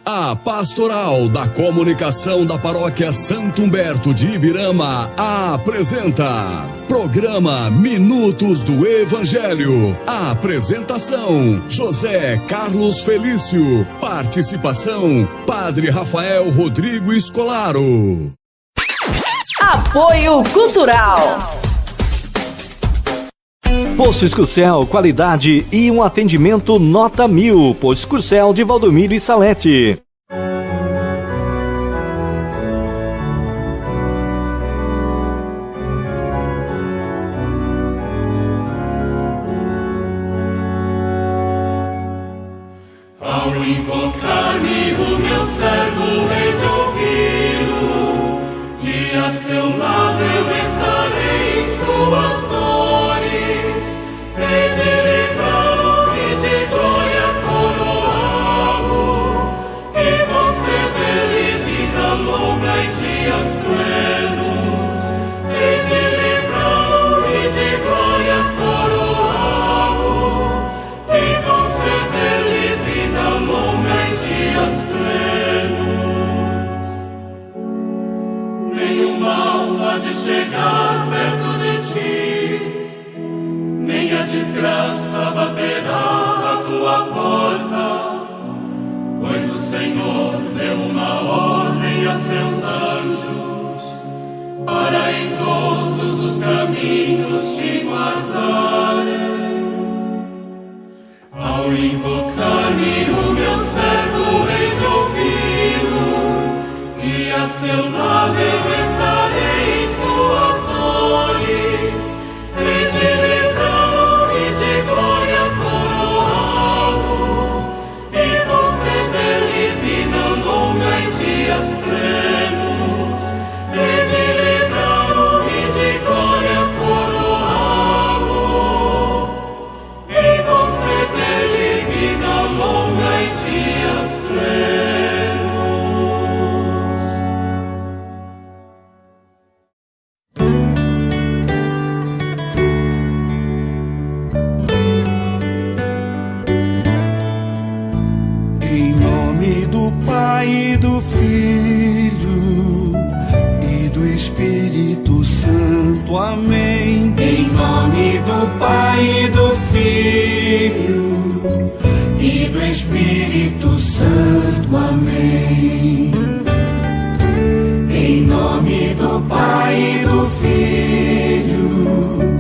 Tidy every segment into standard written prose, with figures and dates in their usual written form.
A Pastoral da Comunicação da Paróquia Santo Humberto de Ibirama apresenta Programa Minutos do Evangelho. A apresentação: José Carlos Felício. Participação: Padre Rafael Rodrigo Escolaro. Apoio Cultural. Posto Escucel, qualidade e um atendimento nota 1000. Posto Escucel de Valdomiro e Salete. Ao invocar-me o meu servo, hei de ouvi-lo, e a seu lado eu estarei em suas dores. Hei de livrá-lo e de glória coroá-lo, e conceder-lhe vida longa e dias plenos. Hei de livrá-lo e de glória coroá-lo, e conceder-lhe vida longa e dias plenos. Nenhum mal há de chegar perto de ti, nem a desgraça baterá à tua porta, pois o Senhor deu uma ordem a seus anjos, para em todos os caminhos te guardarem. Ao invocar-me o meu servo, hei de ouvi-lo, e a seu lado eu estarei em suas dores. Hei de livrá-lo e de glória coroá-lo, e conceder-lhe vida longa e dias plenos. Hei de livrá-lo e de glória coroá-lo, e conceder-lhe vida longa e dias plenos. Em nome do Pai e do Filho e do Espírito Santo. Amém. Em nome do Pai e do Filho e do Espírito Santo. Amém. Em nome do Pai e do Filho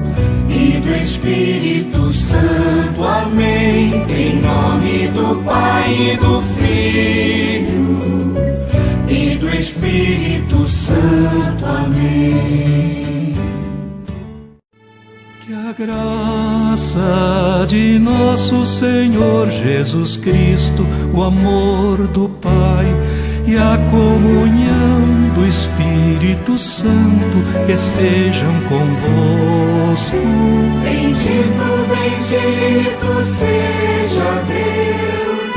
e do Espírito Santo. Amém. Em nome do Pai e do Filho e do Espírito Santo. Amém. Que a graça de nosso Senhor Jesus Cristo, o amor do Pai e a comunhão do Espírito Santo estejam convosco. Bendito, bendito seja Deus,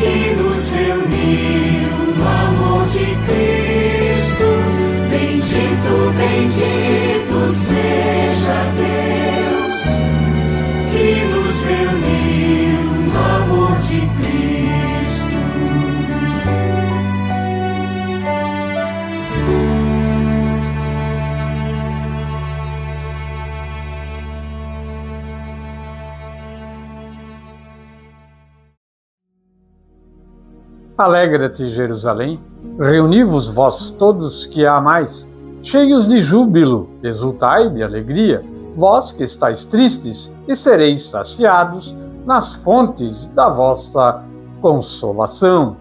que nos reuniu no amor de Cristo. Bendito, bendito seja Deus, que nos reuniu no amor de Cristo. Alegra-te, Jerusalém, reuni-vos vós todos que a amais, cheios de júbilo, exultai de alegria, vós que estáis tristes, e sereis saciados nas fontes da vossa consolação.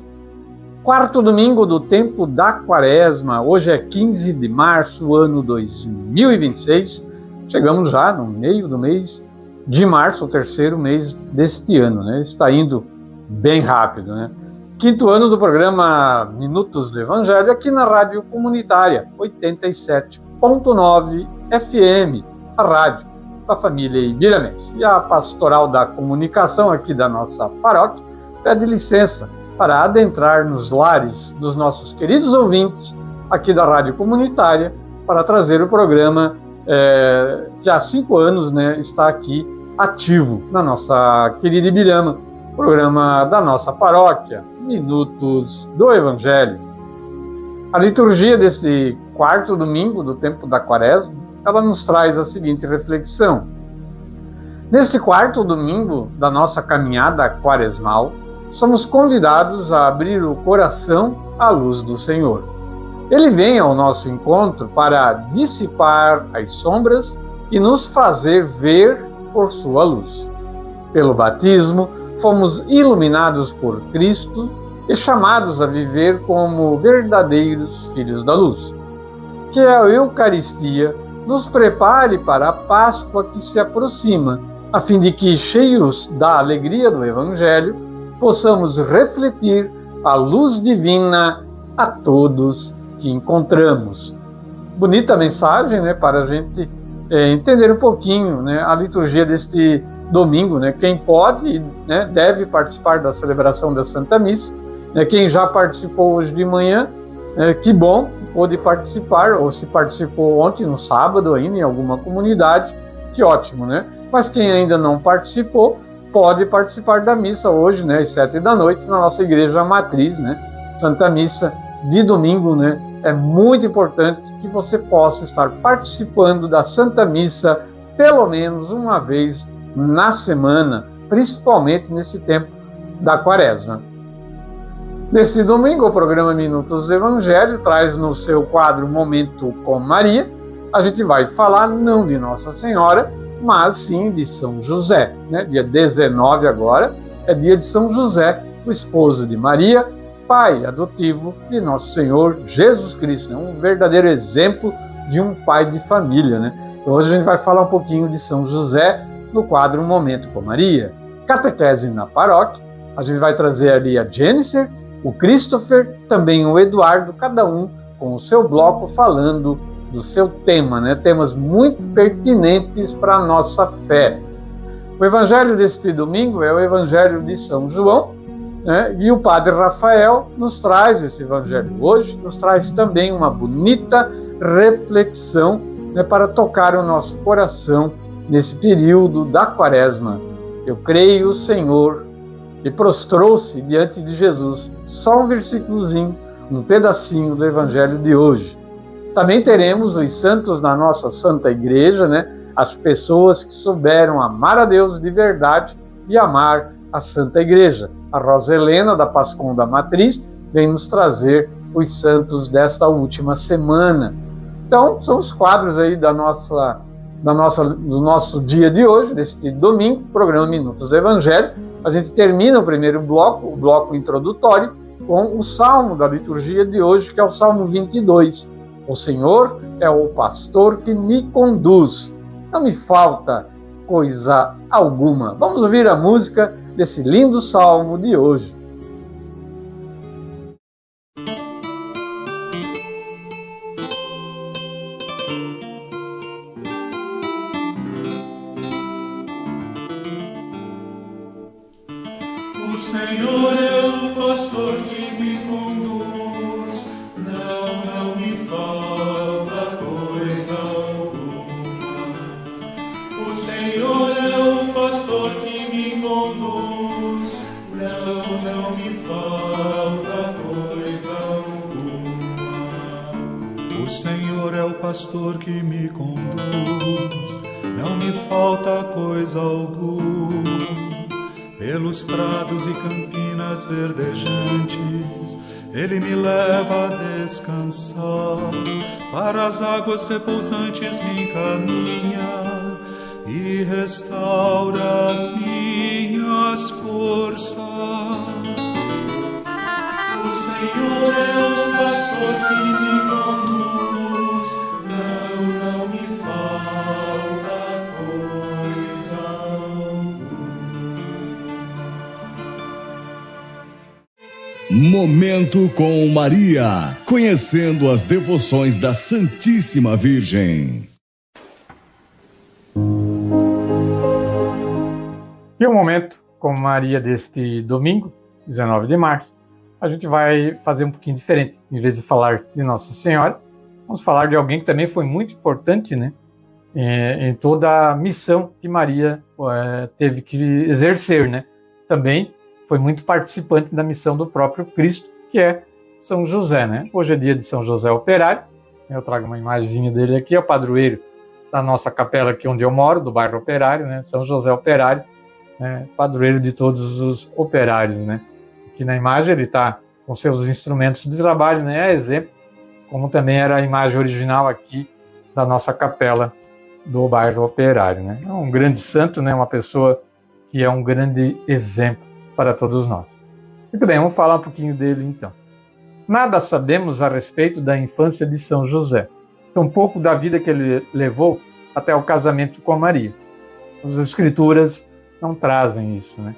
Quarto domingo do tempo da Quaresma, hoje é 15 de março, ano 2026, chegamos já no meio do mês de março, o terceiro mês deste ano, né? Está indo bem rápido, né? Quinto ano do programa Minutos do Evangelho, aqui na Rádio Comunitária, 87.9 FM, a rádio da família ibiramense. E a Pastoral da Comunicação aqui da nossa paróquia pede licença para adentrar nos lares dos nossos queridos ouvintes aqui da Rádio Comunitária para trazer o programa que há 5 anos, né, está aqui ativo na nossa querida Ibirama, programa da nossa paróquia, Minutos do Evangelho. A liturgia desse quarto domingo do tempo da Quaresma, ela nos traz a seguinte reflexão. Neste quarto domingo da nossa caminhada quaresmal, somos convidados a abrir o coração à luz do Senhor. Ele vem ao nosso encontro para dissipar as sombras e nos fazer ver por sua luz. Pelo batismo, fomos iluminados por Cristo e chamados a viver como verdadeiros filhos da luz. Que a Eucaristia nos prepare para a Páscoa que se aproxima, a fim de que, cheios da alegria do Evangelho, possamos refletir a luz divina a todos que encontramos. Bonita mensagem, né, para a gente entender um pouquinho, né, a liturgia deste domingo, né? Quem pode, né, deve participar da celebração da Santa Missa. Né, quem já participou hoje de manhã, que bom, pôde participar, ou se participou ontem, no sábado ainda, em alguma comunidade, que ótimo, né? Mas quem ainda não participou, pode participar da missa hoje, né, às 7h, na nossa igreja matriz, né? Santa Missa de domingo, né? É muito importante que você possa estar participando da Santa Missa pelo menos uma vez na semana, principalmente nesse tempo da Quaresma. Neste domingo, o programa Minutos do Evangelho traz no seu quadro Momento com Maria. A gente vai falar não de Nossa Senhora, mas sim de São José. Né? Dia 19 agora é dia de São José, o esposo de Maria, pai adotivo de Nosso Senhor Jesus Cristo. É um verdadeiro exemplo de um pai de família. Né? Então, hoje a gente vai falar um pouquinho de São José no quadro Momento com Maria. Catequese na paróquia, a gente vai trazer ali a Jennifer, o Christopher, também o Eduardo, cada um com o seu bloco falando do seu tema, né? Temas muito pertinentes para a nossa fé. O evangelho deste domingo é o evangelho de São João, né? E o Padre Rafael nos traz esse evangelho hoje, nos traz também uma bonita reflexão, né, para tocar o nosso coração nesse período da Quaresma. Eu creio, Senhor, e prostrou-se diante de Jesus. Só um versículozinho, um pedacinho do evangelho de hoje. Também teremos os santos na nossa Santa Igreja, né? As pessoas que souberam amar a Deus de verdade e amar a Santa Igreja. A Rosa Helena, da Pascom da Matriz, vem nos trazer os santos desta última semana. Então, são os quadros aí do nosso dia de hoje, deste domingo, programa Minutos do Evangelho. A gente termina o primeiro bloco, o bloco introdutório, com o salmo da liturgia de hoje, que é o Salmo 22. O Senhor é o pastor que me conduz, não me falta coisa alguma. Vamos ouvir a música desse lindo salmo de hoje. O Senhor é o pastor que me conduz, não me falta coisa alguma. O Senhor é o pastor que me conduz, não me falta coisa alguma. O Senhor é o pastor que me conduz, não me falta coisa alguma. Pelos prados e campinas verdejantes, Ele me leva a descansar. Para as águas repousantes me encaminha e restaura as minhas forças. O Senhor é o pastor que me conduz, não me falta coisa alguma. Momento com Maria, conhecendo as devoções da Santíssima Virgem. E o Momento com Maria deste domingo, 19 de março, a gente vai fazer um pouquinho diferente. Em vez de falar de Nossa Senhora, vamos falar de alguém que também foi muito importante, né, em toda a missão que Maria teve que exercer, né? Também foi muito participante da missão do próprio Cristo, que é São José, né? Hoje é dia de São José Operário. Eu trago uma imagenzinha dele aqui, é o padroeiro da nossa capela aqui onde eu moro, do bairro Operário, né? São José Operário, né? Padroeiro de todos os operários, né? Aqui na imagem ele está com seus instrumentos de trabalho, né? É exemplo, como também era a imagem original aqui da nossa capela do bairro Operário, né? É um grande santo, né? Uma pessoa que é um grande exemplo para todos nós. Muito bem, vamos falar um pouquinho dele então. Nada sabemos a respeito da infância de São José, tampouco da vida que ele levou até o casamento com Maria. As Escrituras não trazem isso, né?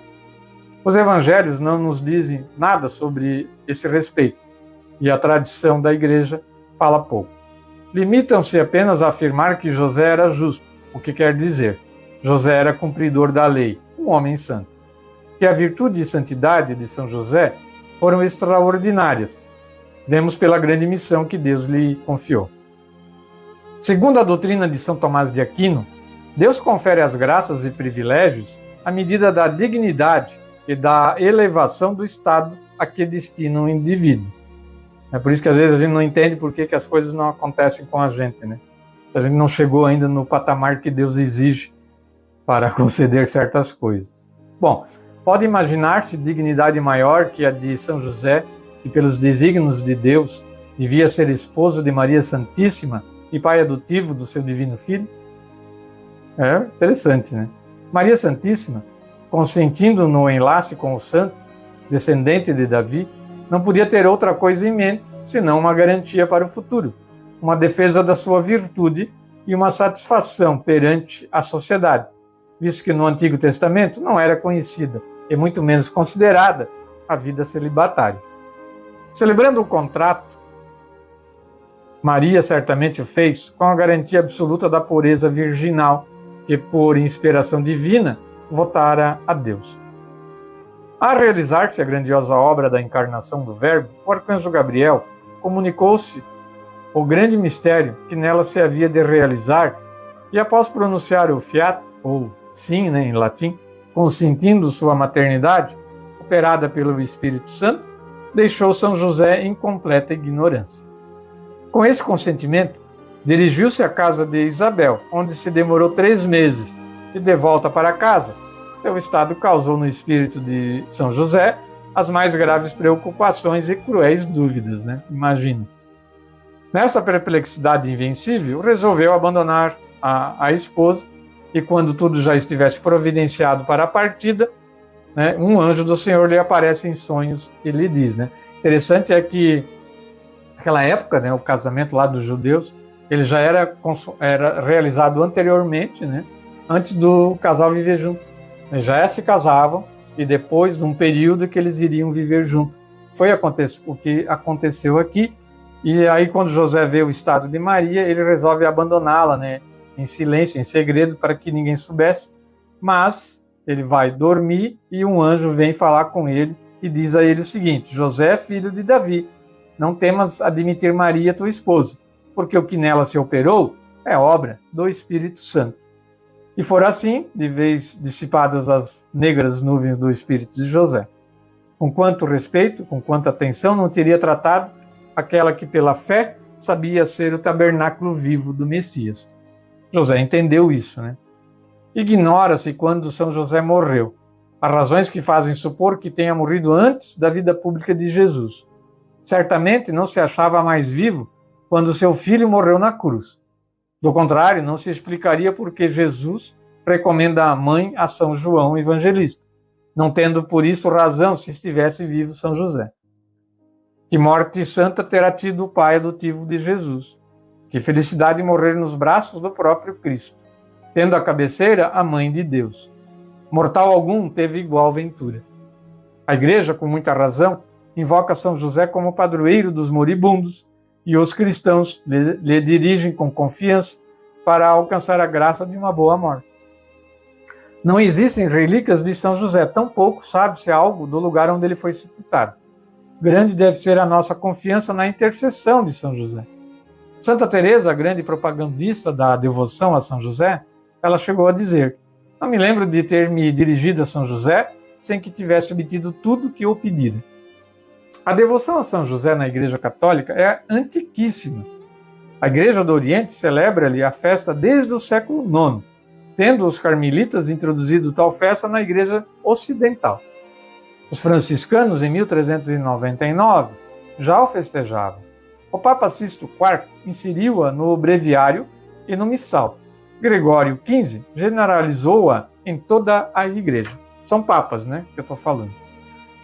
Os Evangelhos não nos dizem nada sobre esse respeito, e a tradição da Igreja fala pouco. Limitam-se apenas a afirmar que José era justo, o que quer dizer, José era cumpridor da lei, um homem santo. Que a virtude e santidade de São José foram extraordinárias, vemos pela grande missão que Deus lhe confiou. Segundo a doutrina de São Tomás de Aquino, Deus confere as graças e privilégios à medida da dignidade e da elevação do estado a que destina o indivíduo. É por isso que às vezes a gente não entende por que as coisas não acontecem com a gente, né? A gente não chegou ainda no patamar que Deus exige para conceder certas coisas. Bom, pode imaginar-se dignidade maior que a de São José, que pelos desígnios de Deus devia ser esposo de Maria Santíssima e pai adotivo do seu divino filho? É interessante, né? Maria Santíssima, consentindo no enlace com o santo, descendente de Davi, não podia ter outra coisa em mente senão uma garantia para o futuro, uma defesa da sua virtude e uma satisfação perante a sociedade, visto que no Antigo Testamento não era conhecida e muito menos considerada a vida celibatária. Celebrando o contrato, Maria certamente o fez com a garantia absoluta da pureza virginal que, por inspiração divina, votara a Deus. A realizar-se a grandiosa obra da encarnação do Verbo, o arcanjo Gabriel comunicou-se o grande mistério que nela se havia de realizar e, após pronunciar o fiat, ou sim, né, em latim, consentindo sua maternidade, operada pelo Espírito Santo, deixou São José em completa ignorância. Com esse consentimento, dirigiu-se à casa de Isabel, onde se demorou 3 meses, e de volta para casa, seu estado causou no espírito de São José as mais graves preocupações e cruéis dúvidas, né? Imagina. Nessa perplexidade invencível, resolveu abandonar a esposa, e quando tudo já estivesse providenciado para a partida, né, um anjo do Senhor lhe aparece em sonhos e lhe diz, né? Interessante é que naquela época, né, o casamento lá dos judeus, ele já era realizado anteriormente, né, antes do casal viver junto. Eles já se casavam e depois, num período que eles iriam viver junto. Foi o que aconteceu aqui. E aí, quando José vê o estado de Maria, ele resolve abandoná-la, né, em silêncio, em segredo, para que ninguém soubesse. Mas ele vai dormir e um anjo vem falar com ele e diz a ele o seguinte: José é filho de Davi, não temas admitir Maria, tua esposa, porque o que nela se operou é obra do Espírito Santo. E for assim, de vez dissipadas as negras nuvens do espírito de José. Com quanto respeito, com quanta atenção não teria tratado aquela que pela fé sabia ser o tabernáculo vivo do Messias. José entendeu isso, né? Ignora-se quando São José morreu. Há razões que fazem supor que tenha morrido antes da vida pública de Jesus. Certamente não se achava mais vivo quando seu filho morreu na cruz. Do contrário, não se explicaria por que Jesus recomenda a mãe a São João Evangelista, não tendo por isso razão se estivesse vivo São José. Que morte santa terá tido o pai adotivo de Jesus. Que felicidade morrer nos braços do próprio Cristo, tendo a cabeceira a mãe de Deus. Mortal algum teve igual ventura. A Igreja, com muita razão, invoca São José como padroeiro dos moribundos, e os cristãos lhe dirigem com confiança para alcançar a graça de uma boa morte. Não existem relíquias de São José, tampouco sabe-se algo do lugar onde ele foi sepultado. Grande deve ser a nossa confiança na intercessão de São José. Santa Teresa, a grande propagandista da devoção a São José, ela chegou a dizer: não me lembro de ter me dirigido a São José sem que tivesse obtido tudo que eu pedira. A devoção a São José na Igreja Católica é antiquíssima. A Igreja do Oriente celebra-lhe a festa desde o século IX, tendo os carmelitas introduzido tal festa na Igreja Ocidental. Os franciscanos, em 1399, já o festejavam. O Papa Sisto IV inseriu-a no breviário e no missal. Gregório XV generalizou-a em toda a Igreja. São papas, né, que eu estou falando.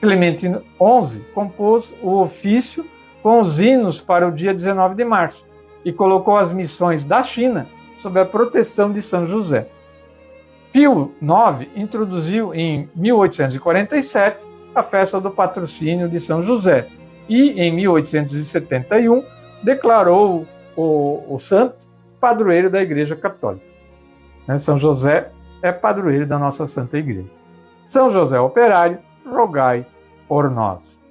Clemente XI compôs o ofício com os hinos para o dia 19 de março e colocou as missões da China sob a proteção de São José. Pio IX introduziu em 1847 a festa do patrocínio de São José e, em 1871, declarou o santo padroeiro da Igreja Católica. São José é padroeiro da nossa Santa Igreja. São José Operário, rogai por nós.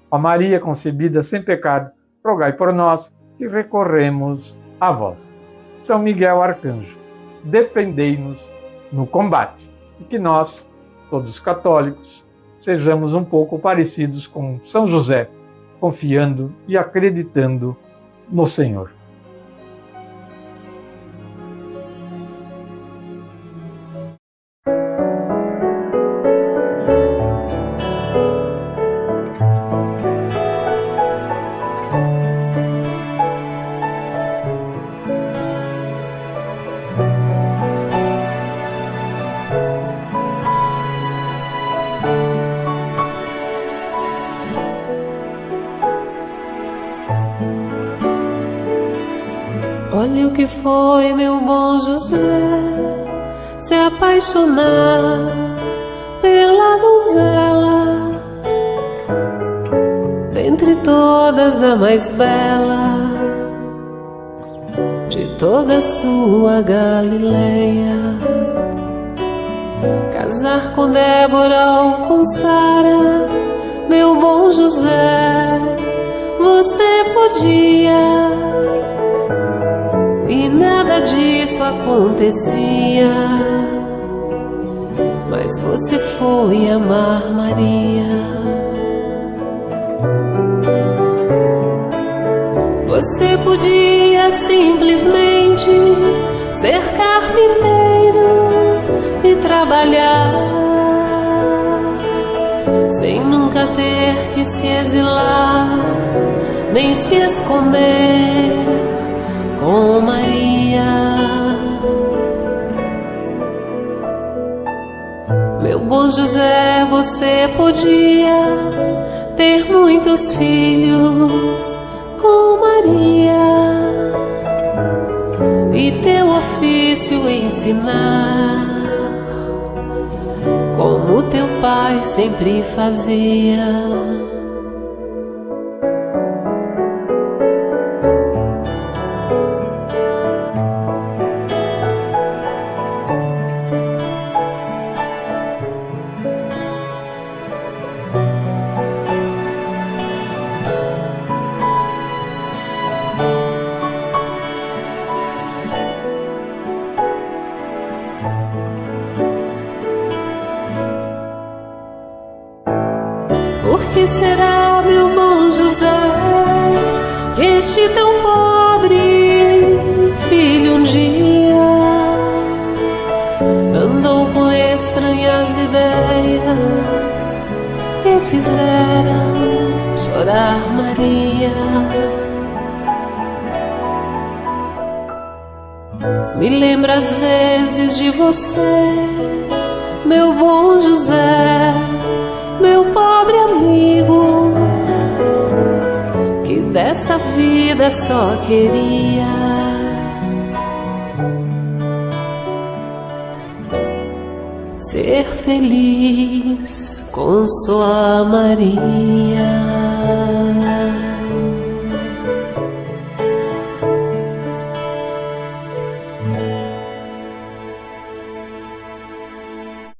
Ó Maria concebida sem pecado, rogai por nós que recorremos a vós. São Miguel Arcanjo, defendei-nos no combate. E que nós, todos católicos, sejamos um pouco parecidos com São José, confiando e acreditando no Senhor. Olha o que foi meu bom José, se apaixonar pela donzela, dentre todas a mais bela de toda a sua Galileia. Casar com Débora ou com Sara, meu bom José, você podia. E nada disso acontecia, mas você foi amar Maria. Você podia simplesmente ser carpinteiro e trabalhar, sem nunca ter que se exilar, nem se esconder com Maria. Meu bom José, você podia ter muitos filhos com Maria e teu ofício ensinar, como teu pai sempre fazia. Por que será, meu bom José, que este tão pobre filho um dia andou com estranhas ideias e fizeram chorar Maria? Me lembro às vezes de você, meu bom José, meu pobre amigo, que desta vida só queria ser feliz com sua Maria.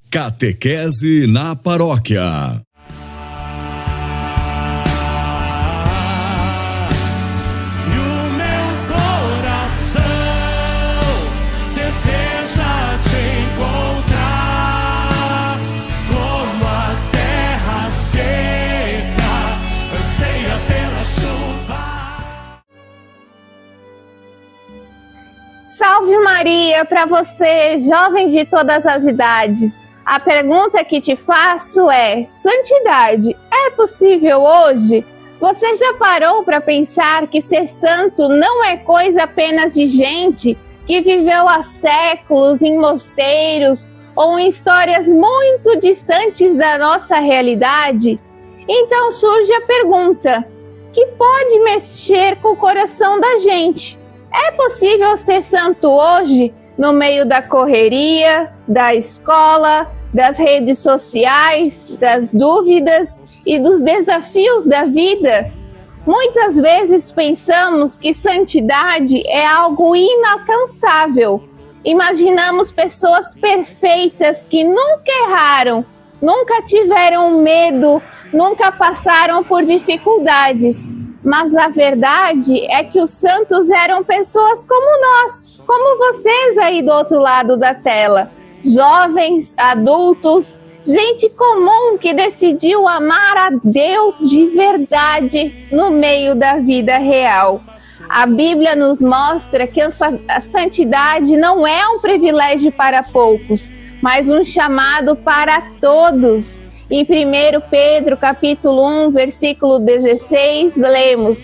Catequese na Paróquia. Deseja te encontrar como a Maria, para você, jovem de todas as idades. A pergunta que te faço é: santidade é possível hoje? Você já parou para pensar que ser santo não é coisa apenas de gente que viveu há séculos em mosteiros ou em histórias muito distantes da nossa realidade? Então surge a pergunta, que pode mexer com o coração da gente. É possível ser santo hoje, no meio da correria, da escola, das redes sociais, das dúvidas e dos desafios da vida? Muitas vezes pensamos que santidade é algo inalcançável. Imaginamos pessoas perfeitas que nunca erraram, nunca tiveram medo, nunca passaram por dificuldades. Mas a verdade é que os santos eram pessoas como nós, como vocês aí do outro lado da tela. Jovens, adultos, gente comum que decidiu amar a Deus de verdade no meio da vida real. A Bíblia nos mostra que a santidade não é um privilégio para poucos, mas um chamado para todos. Em 1 Pedro, capítulo 1, versículo 16, lemos: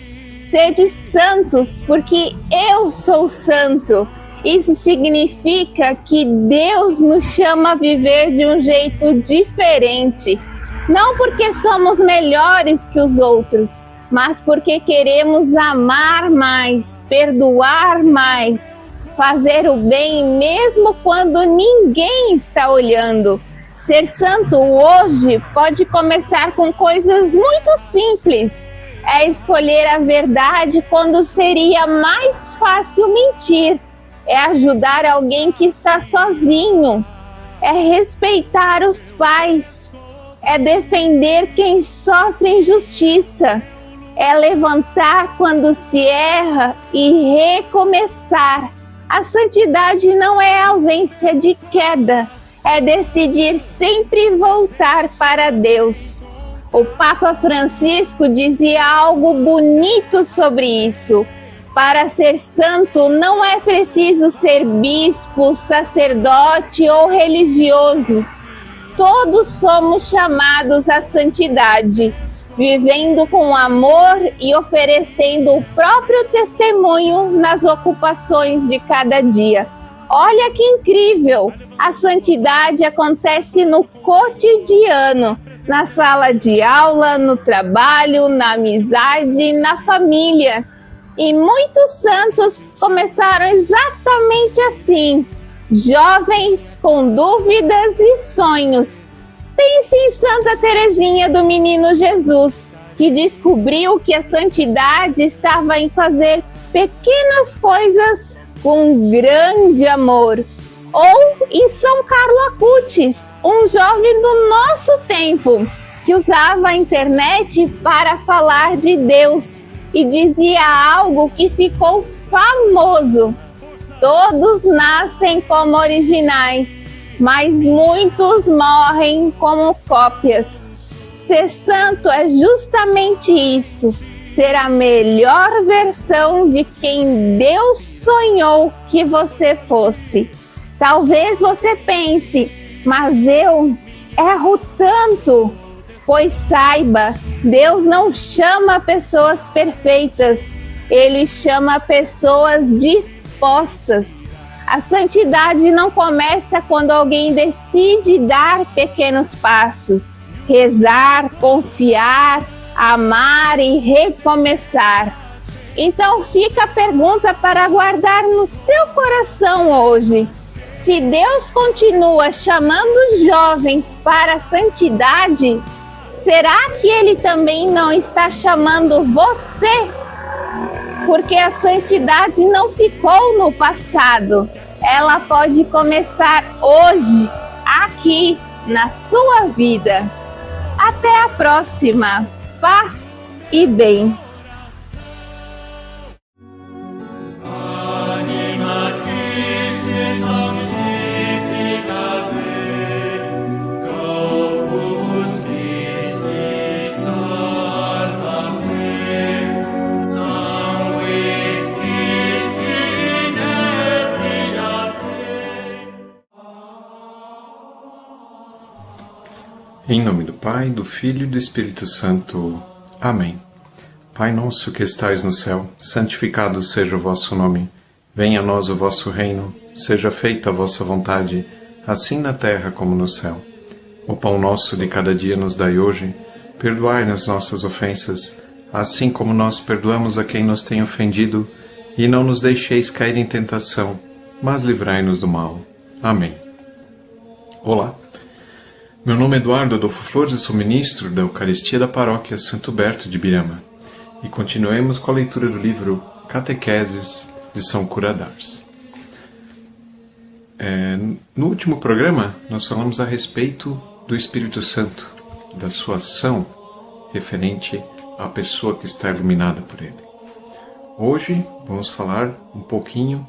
sede santos, porque eu sou santo. Isso significa que Deus nos chama a viver de um jeito diferente. Não porque somos melhores que os outros, mas porque queremos amar mais, perdoar mais, fazer o bem mesmo quando ninguém está olhando. Ser santo hoje pode começar com coisas muito simples. É escolher a verdade quando seria mais fácil mentir. É ajudar alguém que está sozinho. É respeitar os pais. É defender quem sofre injustiça. É levantar quando se erra e recomeçar. A santidade não é ausência de queda. É decidir sempre voltar para Deus. O Papa Francisco dizia algo bonito sobre isso. Para ser santo não é preciso ser bispo, sacerdote ou religioso. Todos somos chamados à santidade, vivendo com amor e oferecendo o próprio testemunho nas ocupações de cada dia. Olha que incrível! A santidade acontece no cotidiano, na sala de aula, no trabalho, na amizade, na família. E muitos santos começaram exatamente assim, jovens com dúvidas e sonhos. Pense em Santa Teresinha do Menino Jesus, que descobriu que a santidade estava em fazer pequenas coisas com grande amor. Ou em São Carlo Acutis, um jovem do nosso tempo, que usava a internet para falar de Deus e dizia algo que ficou famoso: todos nascem como originais, mas muitos morrem como cópias. Ser santo é justamente isso, ser a melhor versão de quem Deus sonhou que você fosse. Talvez você pense, mas eu erro tanto. Pois saiba, Deus não chama pessoas perfeitas, Ele chama pessoas dispostas. A santidade não começa quando alguém decide dar pequenos passos, rezar, confiar, amar e recomeçar. Então fica a pergunta para guardar no seu coração hoje. Se Deus continua chamando os jovens para a santidade, será que Ele também não está chamando você? Porque a santidade não ficou no passado. Ela pode começar hoje, aqui, na sua vida. Até a próxima. Paz e bem. Sanguis Christi in et Em nome do Pai, do Filho e do Espírito Santo. Amém. Pai nosso que estais no céu, santificado seja o vosso nome. Venha a nós o vosso reino, seja feita a vossa vontade, assim na terra como no céu. O pão nosso de cada dia nos dai hoje, perdoai-nos nossas ofensas, assim como nós perdoamos a quem nos tem ofendido, e não nos deixeis cair em tentação, mas livrai-nos do mal. Amém. Olá. Meu nome é Eduardo Adolfo Flores e sou ministro da Eucaristia da Paróquia Santo Berto de Birama. E continuemos com a leitura do livro Catequeses de São Cura d'Ars. No último programa, nós falamos a respeito do Espírito Santo, da sua ação referente à pessoa que está iluminada por ele. Hoje vamos falar um pouquinho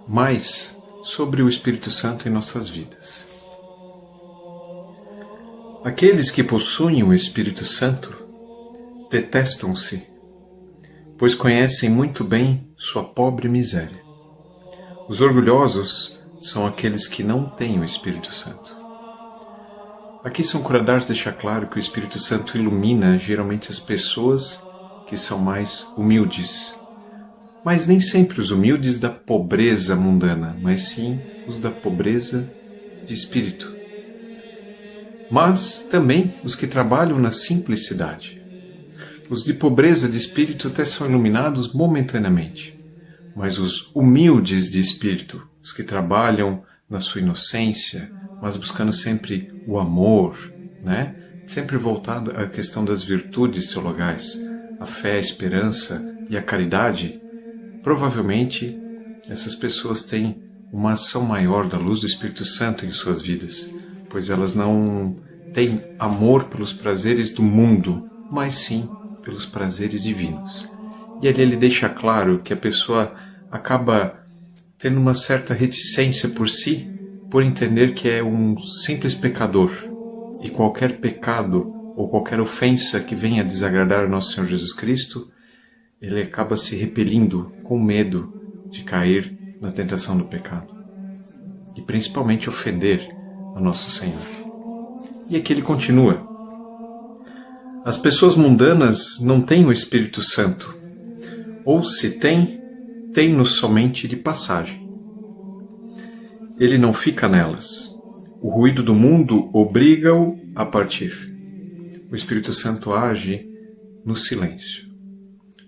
mais sobre o Espírito Santo em nossas vidas. Aqueles que possuem o Espírito Santo detestam-se, pois conhecem muito bem sua pobre miséria. Os orgulhosos são aqueles que não têm o Espírito Santo. Aqui São Cura d'Ars deixa claro que o Espírito Santo ilumina geralmente as pessoas que são mais humildes, mas nem sempre os humildes da pobreza mundana, mas sim os da pobreza de espírito. Mas também os que trabalham na simplicidade. Os de pobreza de espírito até são iluminados momentaneamente, mas os humildes de espírito, os que trabalham na sua inocência, mas buscando sempre o amor, né? Sempre voltado à questão das virtudes teologais, a fé, a esperança e a caridade, provavelmente essas pessoas têm uma ação maior da luz do Espírito Santo em suas vidas, pois elas não têm amor pelos prazeres do mundo, mas sim pelos prazeres divinos. E ali ele deixa claro que a pessoa acaba tendo uma certa reticência por si, por entender que é um simples pecador, e qualquer pecado ou qualquer ofensa que venha desagradar a nosso Senhor Jesus Cristo, ele acaba se repelindo com medo de cair na tentação do pecado, e principalmente ofender a nosso Senhor. E aqui ele continua: as pessoas mundanas não têm o Espírito Santo, ou se têm, têm-no somente de passagem. Ele não fica nelas. O ruído do mundo obriga-o a partir. O Espírito Santo age no silêncio.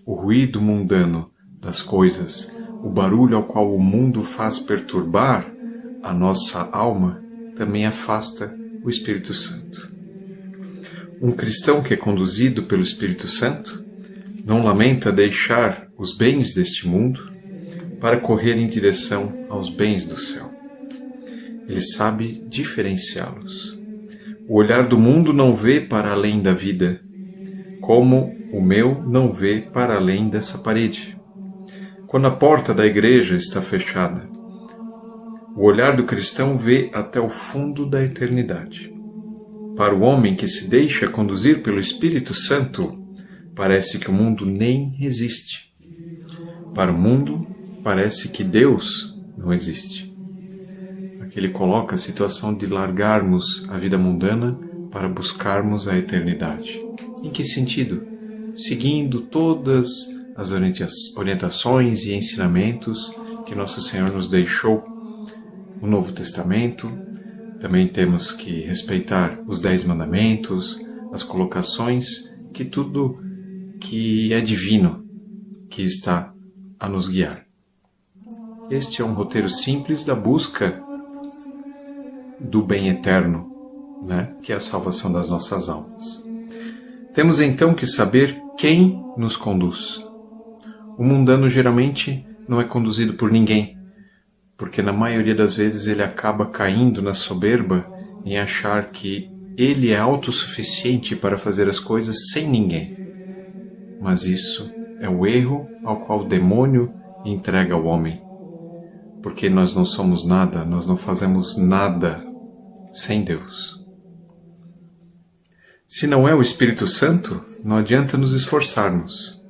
O ruído mundano das coisas, o barulho ao qual o mundo faz perturbar a nossa alma, também afasta o Espírito Santo. Um cristão que é conduzido pelo Espírito Santo não lamenta deixar os bens deste mundo para correr em direção aos bens do céu. Ele sabe diferenciá-los. O olhar do mundo não vê para além da vida, como o meu não vê para além dessa parede. Quando a porta da igreja está fechada, o olhar do cristão vê até o fundo da eternidade. Para o homem que se deixa conduzir pelo Espírito Santo, parece que o mundo nem existe. Para o mundo, parece que Deus não existe. Aqui ele coloca a situação de largarmos a vida mundana para buscarmos a eternidade. Em que sentido? Seguindo todas as orientações e ensinamentos que Nosso Senhor nos deixou no Novo Testamento. Também temos que respeitar os 10 mandamentos, as colocações, que tudo que é divino, que está a nos guiar. Este é um roteiro simples da busca do bem eterno, né? Que é a salvação das nossas almas. Temos então que saber quem nos conduz. O mundano geralmente não é conduzido por ninguém, porque na maioria das vezes ele acaba caindo na soberba em achar que ele é autossuficiente para fazer as coisas sem ninguém. Mas isso é o erro ao qual o demônio entrega ao homem. Porque nós não somos nada, nós não fazemos nada sem Deus. Se não é o Espírito Santo, não adianta nos esforçarmos.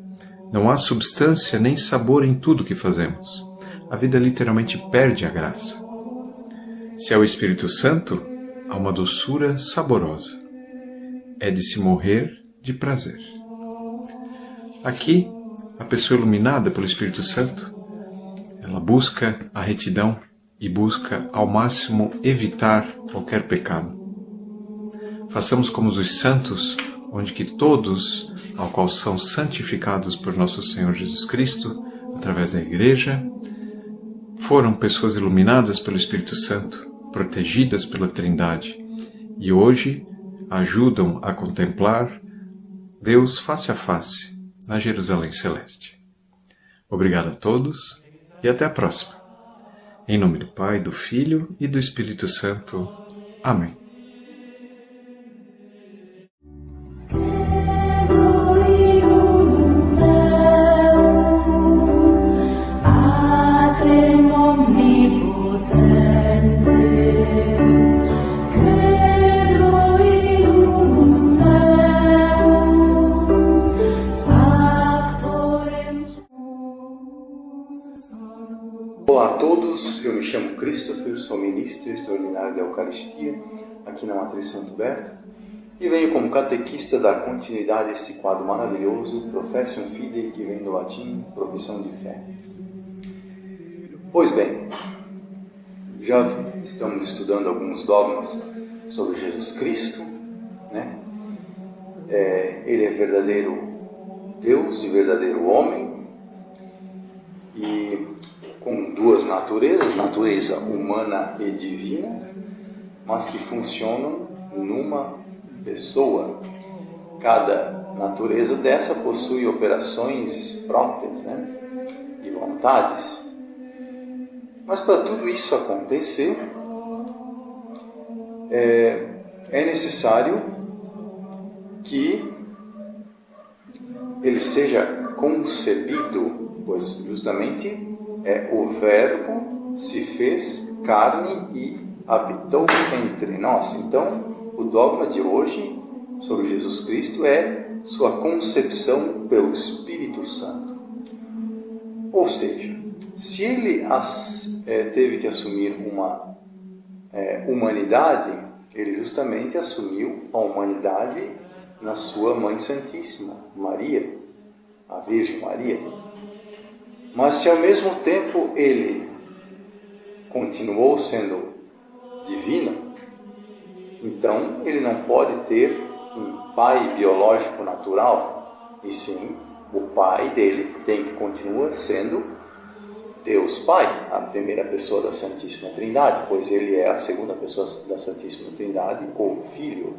Não há substância nem sabor em tudo que fazemos. A vida literalmente perde a graça. Se é o Espírito Santo, há uma doçura saborosa. é de se morrer de prazer. Aqui, a pessoa iluminada pelo Espírito Santo, ela busca a retidão e busca ao máximo evitar qualquer pecado. Façamos como os santos, onde que todos, ao qual são santificados por nosso Senhor Jesus Cristo, através da Igreja, foram pessoas iluminadas pelo Espírito Santo, protegidas pela Trindade, e hoje ajudam a contemplar Deus face a face na Jerusalém Celeste. Obrigado a todos e até a próxima. Em nome do Pai, do Filho e do Espírito Santo. Amém. Olá a todos, eu me chamo Christopher, sou ministro extraordinário da Eucaristia aqui na Matriz Santo Berto e venho como catequista dar continuidade a este quadro maravilhoso, Professium Fidei, que vem do latim, profissão de fé. Pois bem, já estamos estudando alguns dogmas sobre Jesus Cristo, né? Ele é verdadeiro Deus e verdadeiro homem, e com duas naturezas, natureza humana e divina, mas que funcionam numa pessoa. Cada natureza dessa possui operações próprias, né, e vontades. Mas para tudo isso acontecer, é necessário que ele seja concebido, pois justamente o Verbo se fez carne e habitou entre nós. Então, o dogma de hoje sobre Jesus Cristo é sua concepção pelo Espírito Santo. Ou seja, se ele teve que assumir uma humanidade, ele justamente assumiu a humanidade na sua Mãe Santíssima, Maria, a Virgem Maria. Mas se ao mesmo tempo ele continuou sendo divino, então ele não pode ter um pai biológico natural, e sim, o pai dele tem que continuar sendo Deus Pai, a primeira pessoa da Santíssima Trindade, pois ele é a segunda pessoa da Santíssima Trindade, o Filho.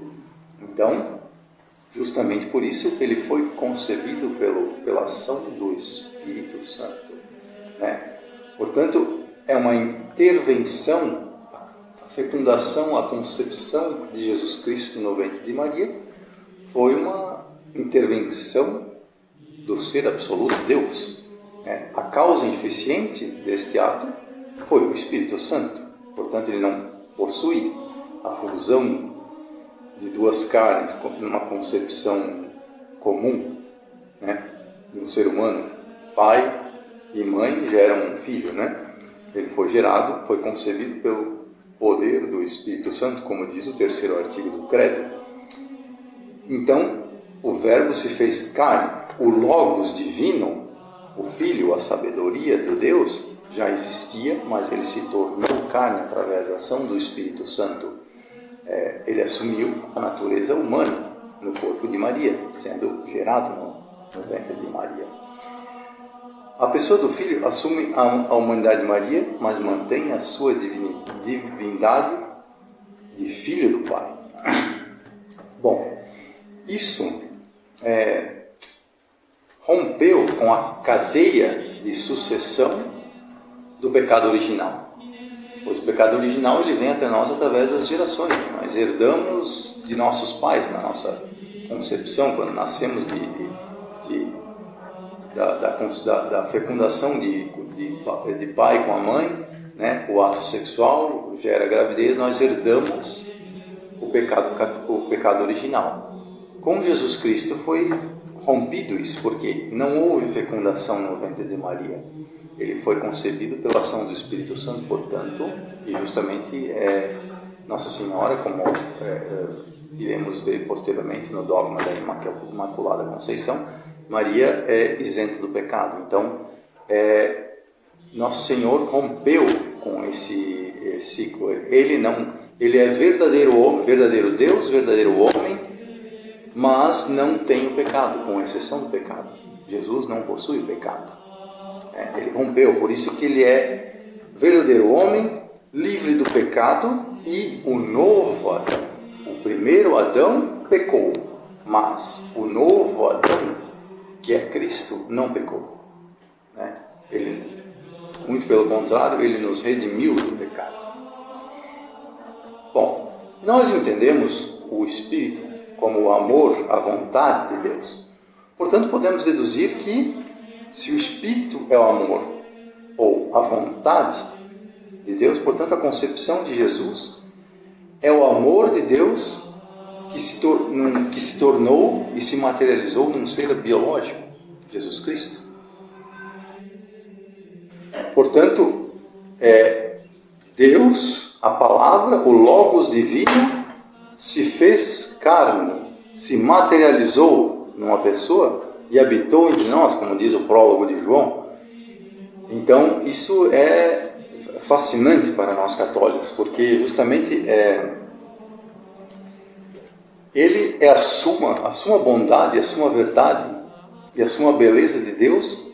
Então, justamente por isso que ele foi concebido pela ação do Espírito Santo, né? Portanto, é uma intervenção, a fecundação, a concepção de Jesus Cristo no ventre de Maria foi uma intervenção do ser absoluto Deus, né? A causa eficiente deste ato foi o Espírito Santo. Portanto, ele não possui a fusão de duas carnes, numa concepção comum, né, de um ser humano. Pai e mãe geram um filho, né? Ele foi gerado, foi concebido pelo poder do Espírito Santo, como diz o terceiro artigo do Credo. Então, o Verbo se fez carne. O Logos divino, o Filho, a sabedoria de Deus, já existia, mas ele se tornou carne através da ação do Espírito Santo. Ele assumiu a natureza humana no corpo de Maria, sendo gerado no ventre de Maria. A pessoa do Filho assume a humanidade de Maria, mas mantém a sua divindade de Filho do Pai. Bom, isso rompeu com a cadeia de sucessão do pecado original. Pois o pecado original ele vem até nós através das gerações. Nós herdamos de nossos pais, na nossa concepção, quando nascemos da fecundação de pai com a mãe, né? O ato sexual gera gravidez, nós herdamos o pecado original. Com Jesus Cristo foi rompido isso, porque não houve fecundação no ventre de Maria. Ele foi concebido pela ação do Espírito Santo, portanto, e justamente Nossa Senhora, como iremos ver posteriormente no dogma da Imaculada Conceição, Maria é isenta do pecado. Então, Nosso Senhor rompeu com esse ciclo. Ele é verdadeiro homem, verdadeiro Deus, verdadeiro homem, mas não tem o pecado, com exceção do pecado. Jesus não possui o pecado. Ele rompeu, por isso que ele é verdadeiro homem, livre do pecado, e o novo Adão. O primeiro Adão pecou, mas o novo Adão, que é Cristo, não pecou. Muito pelo contrário, ele nos redimiu do pecado. Bom, nós entendemos o Espírito como o amor, a vontade de Deus. Portanto, podemos deduzir que se o Espírito é o amor ou a vontade de Deus, portanto, a concepção de Jesus é o amor de Deus que se tornou e se materializou num ser biológico, Jesus Cristo. Portanto, Deus, a palavra, o Logos divino, se fez carne, se materializou numa pessoa e habitou entre nós, como diz o prólogo de João. Então, isso é fascinante para nós católicos, porque justamente ele é a suma bondade, a suma verdade e a suma beleza de Deus.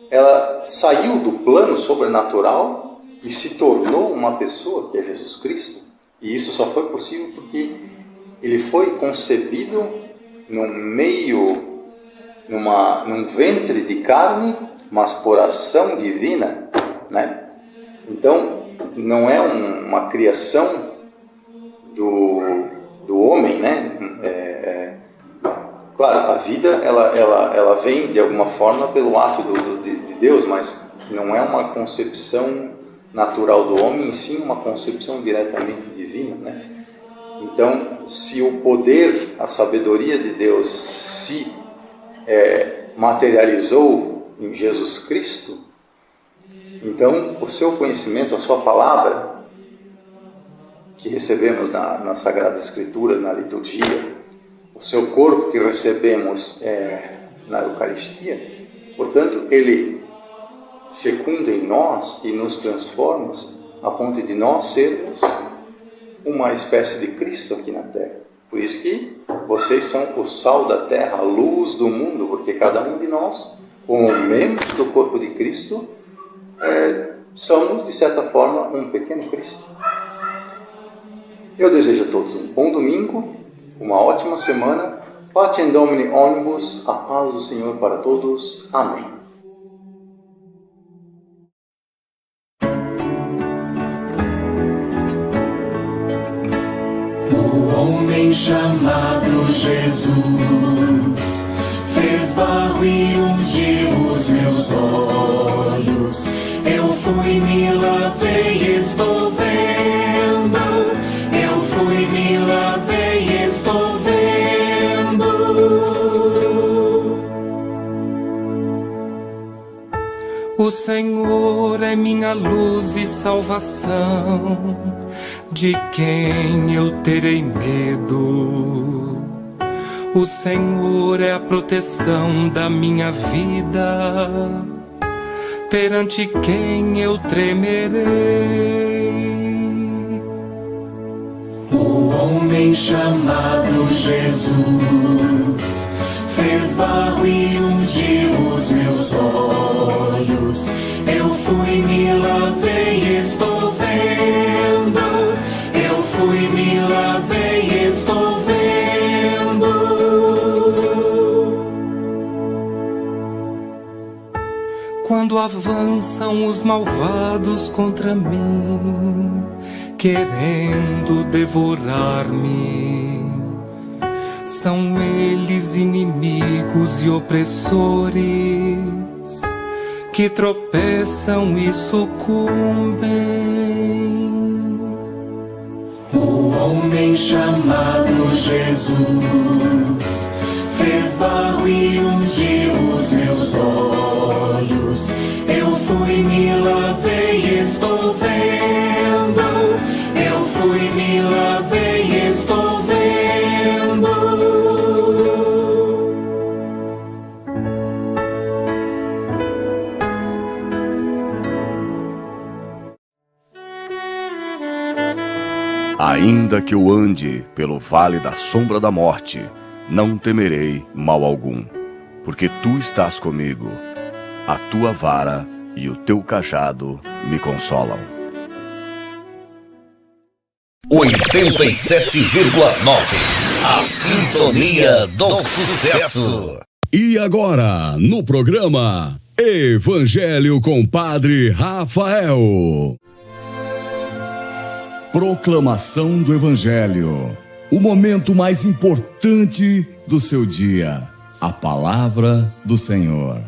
Ela saiu do plano sobrenatural e se tornou uma pessoa, que é Jesus Cristo. E isso só foi possível porque ele foi concebido num ventre de carne, mas por ação divina, né? Então, não é uma criação do homem, né? Claro, a vida ela vem de alguma forma pelo ato de Deus, mas não é uma concepção natural do homem, e sim uma concepção diretamente divina, né? Então, se o poder, a sabedoria de Deus se materializou em Jesus Cristo, então o seu conhecimento, a sua palavra, que recebemos nas Sagradas Escrituras, na liturgia, o seu corpo que recebemos na Eucaristia, portanto, ele fecunda em nós e nos transforma a ponto de nós sermos uma espécie de Cristo aqui na Terra. Por isso que vocês são o sal da terra, a luz do mundo, porque cada um de nós, como membros do corpo de Cristo, somos, de certa forma, um pequeno Cristo. Eu desejo a todos um bom domingo, uma ótima semana. Pacem Domini omnibus, a paz do Senhor para todos. Amém. O homem chamado Jesus fez barro e ungiu os meus olhos. Eu fui, me lavei, estou vendo. Eu fui, me lavei, estou vendo. O Senhor é minha luz e salvação. De quem eu terei medo? O Senhor é a proteção da minha vida. Perante quem eu tremerei? O homem chamado Jesus fez barro e ungiu os meus olhos. Eu fui, me lavei, estou vendo. Eu fui, me lavei, estou vendo. Quando avançam os malvados contra mim, querendo devorar-me, são eles inimigos e opressores que tropeçam e sucumbem. O homem chamado Jesus fez barro e ungiu os meus olhos. Eu fui, me lavei, estou vendo. Eu fui, me lavei, estou vendo. Ainda que eu ande pelo vale da sombra da morte, não temerei mal algum, porque tu estás comigo. A tua vara e o teu cajado me consolam. 87,9. A sintonia do sucesso. E agora, no programa Evangelho com Padre Rafael. Proclamação do Evangelho. O momento mais importante do seu dia. A palavra do Senhor.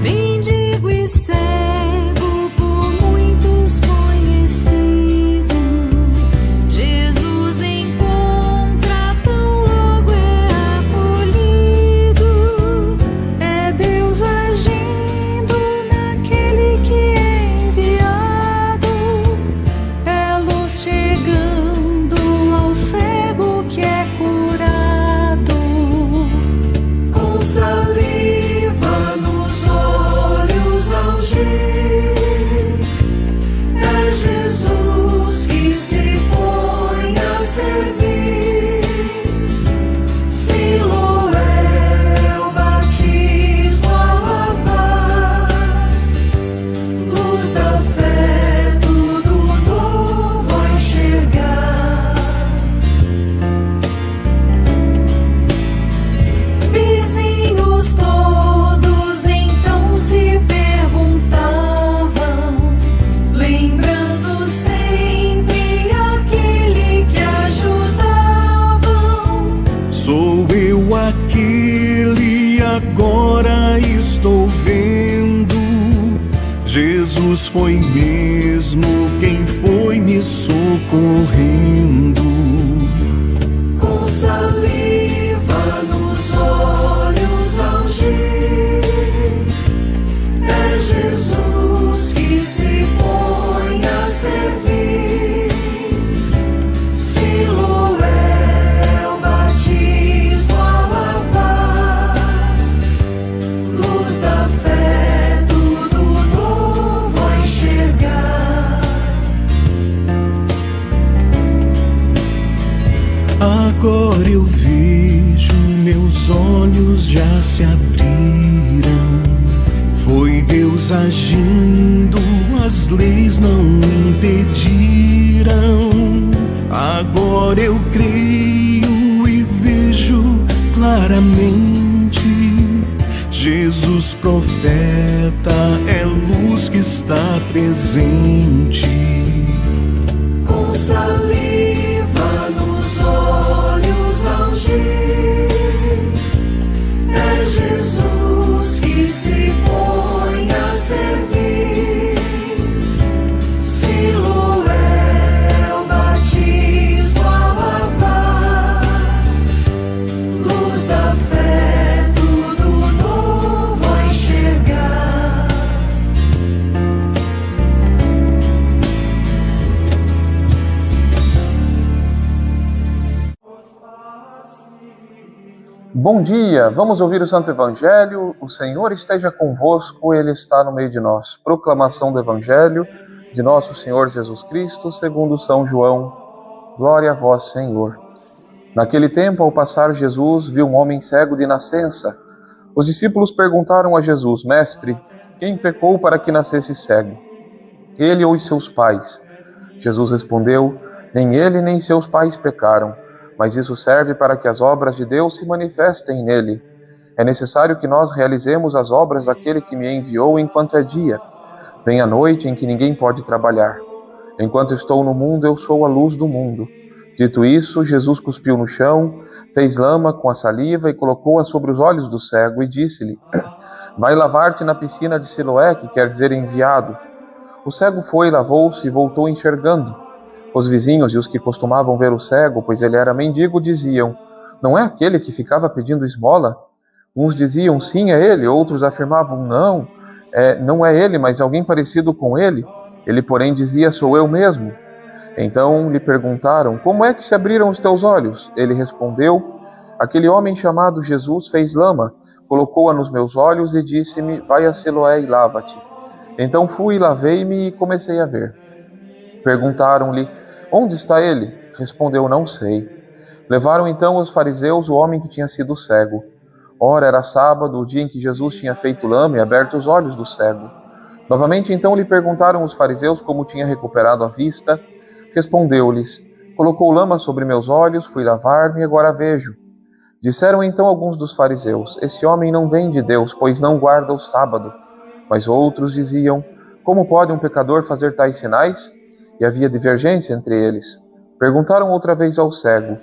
Mendigo e cego, por muitos conhecido, Jesus encontra tão logo é acolhido. É Deus agindo naquele que é enviado, é luz chegando ao cego que é curado. Com saliva nos olhos ao agir, é Jesus que se põe a servir. Siloé, o batismo a lavar, luz da fé, tudo novo a enxergar. Vizinhos todos então se perguntavam, lembrando sempre aquele que ajudavam. Sou eu aquele, agora estou vendo. Jesus foi mesmo quem foi me socorrendo. Com saliva nos olhos ao agir, é Jesus que se põe a servir. Siloé, o batismo a lavar, luz da fé, tudo novo a enxergar. Agora eu vejo, meus olhos já se abriram. Foi Deus agindo, as leis não impediram. Agora eu creio e vejo claramente. Jesus profeta é luz que está presente. Com saliva nos olhos ao agir, é Jesus que se põe a servir. Siloé, o batismo a lavar, luz da fé, tudo novo a enxergar. Bom dia, vamos ouvir o Santo Evangelho. O Senhor esteja convosco, Ele está no meio de nós. Proclamação do Evangelho de nosso Senhor Jesus Cristo, segundo São João. Glória a vós, Senhor. Naquele tempo, ao passar Jesus, viu um homem cego de nascença. Os discípulos perguntaram a Jesus: Mestre, quem pecou para que nascesse cego? Ele ou os seus pais? Jesus respondeu: Nem ele nem seus pais pecaram, mas isso serve para que as obras de Deus se manifestem nele. É necessário que nós realizemos as obras daquele que me enviou enquanto é dia. Vem a noite em que ninguém pode trabalhar. Enquanto estou no mundo, eu sou a luz do mundo. Dito isso, Jesus cuspiu no chão, fez lama com a saliva e colocou-a sobre os olhos do cego e disse-lhe: Vai lavar-te na piscina de Siloé, que quer dizer enviado. O cego foi, lavou-se e voltou enxergando. Os vizinhos e os que costumavam ver o cego, pois ele era mendigo, diziam: Não é aquele que ficava pedindo esmola? Uns diziam: Sim, é ele. Outros afirmavam: Não é ele, mas alguém parecido com ele. Ele, porém, dizia: Sou eu mesmo. Então lhe perguntaram: Como é que se abriram os teus olhos? Ele respondeu: Aquele homem chamado Jesus fez lama, colocou-a nos meus olhos e disse-me: vai a Siloé e lava-te. Então fui, lavei-me e comecei a ver. Perguntaram-lhe: onde está ele? Respondeu: não sei. Levaram então os fariseus o homem que tinha sido cego. Ora, era sábado, o dia em que Jesus tinha feito lama e aberto os olhos do cego. Novamente então lhe perguntaram os fariseus como tinha recuperado a vista. Respondeu-lhes: colocou lama sobre meus olhos, fui lavar-me e agora vejo. Disseram então alguns dos fariseus: esse homem não vem de Deus, pois não guarda o sábado. Mas outros diziam: como pode um pecador fazer tais sinais? E havia divergência entre eles. Perguntaram outra vez ao cego: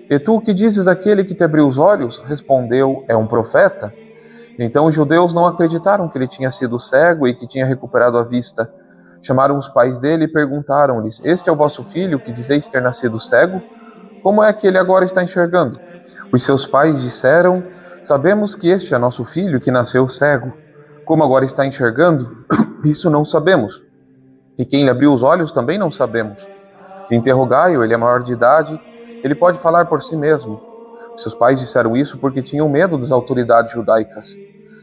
e tu, que dizes aquele que te abriu os olhos? Respondeu: é um profeta. Então os judeus não acreditaram que ele tinha sido cego e que tinha recuperado a vista. Chamaram os pais dele e perguntaram-lhes: este é o vosso filho, que dizeis ter nascido cego? Como é que ele agora está enxergando? Os seus pais disseram: sabemos que este é nosso filho, que nasceu cego. Como agora está enxergando? Isso não sabemos. E quem lhe abriu os olhos também não sabemos. Interrogai-o, ele é maior de idade, ele pode falar por si mesmo. Seus pais disseram isso porque tinham medo das autoridades judaicas.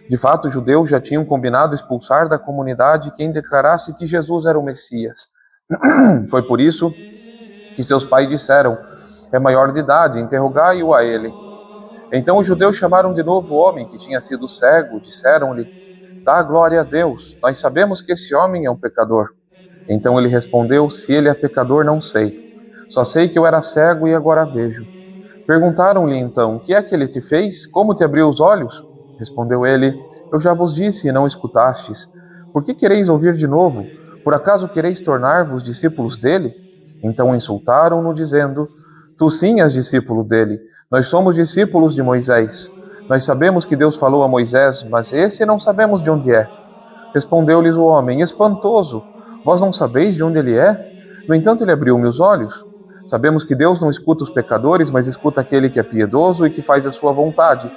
De fato, os judeus já tinham combinado expulsar da comunidade quem declarasse que Jesus era o Messias. Foi por isso que seus pais disseram: é maior de idade, interrogai-o a ele. Então os judeus chamaram de novo o homem que tinha sido cego, disseram-lhe: dá glória a Deus, nós sabemos que esse homem é um pecador. Então ele respondeu: se ele é pecador, não sei. Só sei que eu era cego e agora vejo. Perguntaram-lhe então: o que é que ele te fez? Como te abriu os olhos? Respondeu ele: eu já vos disse e não escutastes. Por que quereis ouvir de novo? Por acaso quereis tornar-vos discípulos dele? Então insultaram-no, dizendo: tu sim és discípulo dele, nós somos discípulos de Moisés. Nós sabemos que Deus falou a Moisés, mas esse não sabemos de onde é. Respondeu-lhes o homem: espantoso, vós não sabeis de onde ele é? No entanto, ele abriu-me os olhos. Sabemos que Deus não escuta os pecadores, mas escuta aquele que é piedoso e que faz a sua vontade.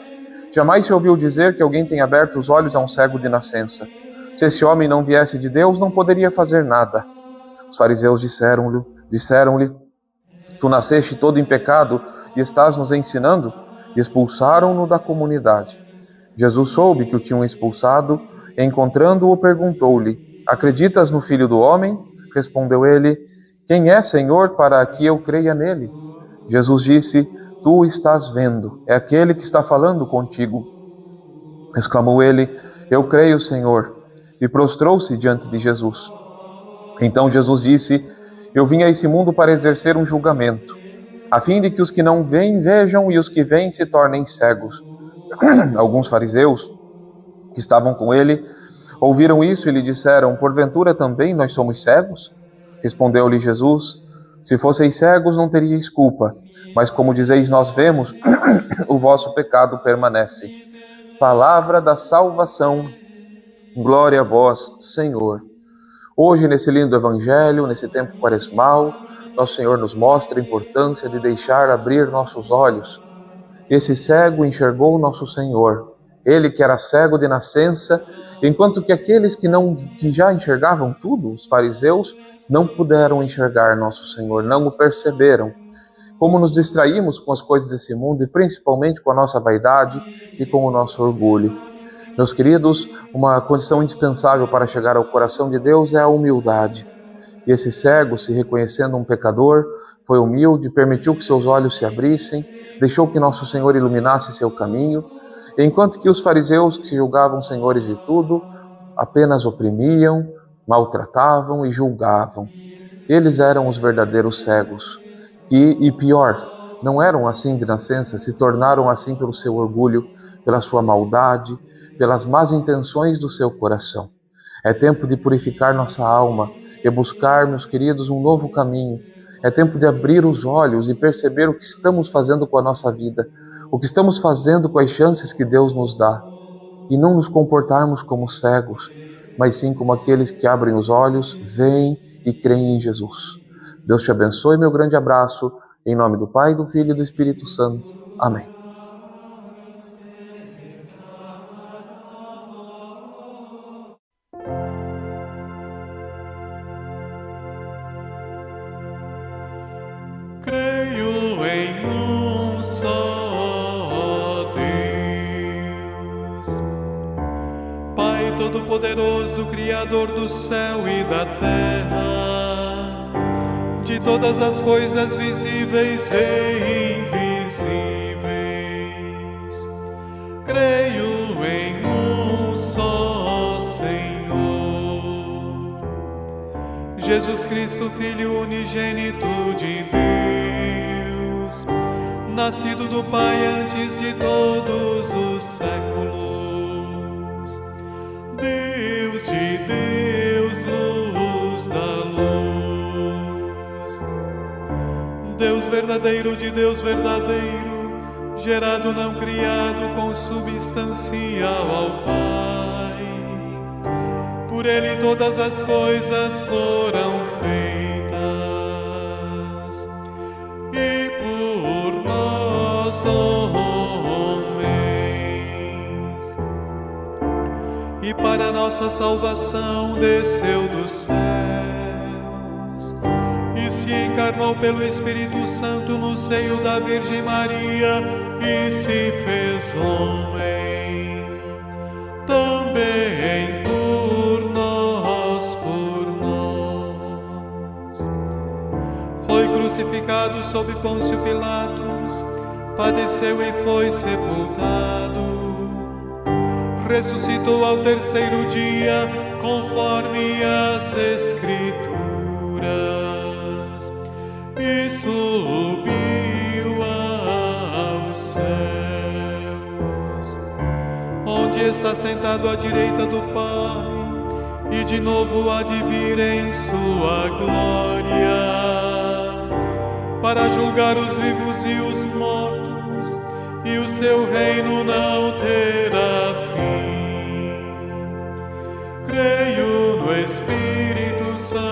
Jamais se ouviu dizer que alguém tenha aberto os olhos a um cego de nascença. Se esse homem não viesse de Deus, não poderia fazer nada. Os fariseus disseram-lhe: tu nasceste todo em pecado e estás nos ensinando? E expulsaram-no da comunidade. Jesus soube que o tinham expulsado, e encontrando-o, perguntou-lhe: acreditas no Filho do Homem? Respondeu ele: quem é, Senhor, para que eu creia nele? Jesus disse: tu o estás vendo, é aquele que está falando contigo. Exclamou ele: eu creio, Senhor, e prostrou-se diante de Jesus. Então Jesus disse: eu vim a esse mundo para exercer um julgamento, a fim de que os que não veem vejam e os que veem se tornem cegos. Alguns fariseus que estavam com ele ouviram isso e lhe disseram: porventura também nós somos cegos? Respondeu-lhe Jesus: se fosseis cegos não teríeis culpa, mas como dizeis nós vemos, o vosso pecado permanece. Palavra da salvação, glória a vós, Senhor. Hoje, nesse lindo evangelho, nesse tempo quaresmal, nosso Senhor nos mostra a importância de deixar abrir nossos olhos. Esse cego enxergou nosso Senhor, ele que era cego de nascença, enquanto que aqueles que já enxergavam tudo, os fariseus, não puderam enxergar nosso Senhor, não o perceberam. Como nos distraímos com as coisas desse mundo e principalmente com a nossa vaidade e com o nosso orgulho. Meus queridos, uma condição indispensável para chegar ao coração de Deus é a humildade. E esse cego, se reconhecendo um pecador, foi humilde, permitiu que seus olhos se abrissem, deixou que nosso Senhor iluminasse seu caminho, enquanto que os fariseus, que se julgavam senhores de tudo, apenas oprimiam, maltratavam e julgavam. Eles eram os verdadeiros cegos. E pior, não eram assim de nascença, se tornaram assim pelo seu orgulho, pela sua maldade, pelas más intenções do seu coração. É tempo de purificar nossa alma e buscar, meus queridos, um novo caminho. É tempo de abrir os olhos e perceber o que estamos fazendo com a nossa vida, o que estamos fazendo com as chances que Deus nos dá. E não nos comportarmos como cegos, mas sim como aqueles que abrem os olhos, veem e creem em Jesus. Deus te abençoe, meu grande abraço, em nome do Pai, do Filho e do Espírito Santo. Amém. Creio em um só Deus, Todo-Poderoso, Criador do céu e da terra, de todas as coisas visíveis e invisíveis, creio em um só Senhor, Jesus Cristo, Filho unigênito de Deus, nascido do Pai antes de todos os séculos, Deus de Deus, luz da luz, Deus verdadeiro de Deus verdadeiro, gerado não criado, consubstancial ao Pai. Por Ele todas as coisas foram feitas, e por nós homens, e para nossa salvação desceu dos céus, e se encarnou pelo Espírito Santo no seio da Virgem Maria, e se fez homem, também por nós, Foi crucificado sob Pôncio Pilatos, padeceu e foi sepultado, ressuscitou ao terceiro dia, conforme as Escrituras, e subiu aos céus, onde está sentado à direita do Pai, e de novo há de vir em sua glória, para julgar os vivos e os mortos, e o seu reino não terá fim. Creio no Espírito Santo,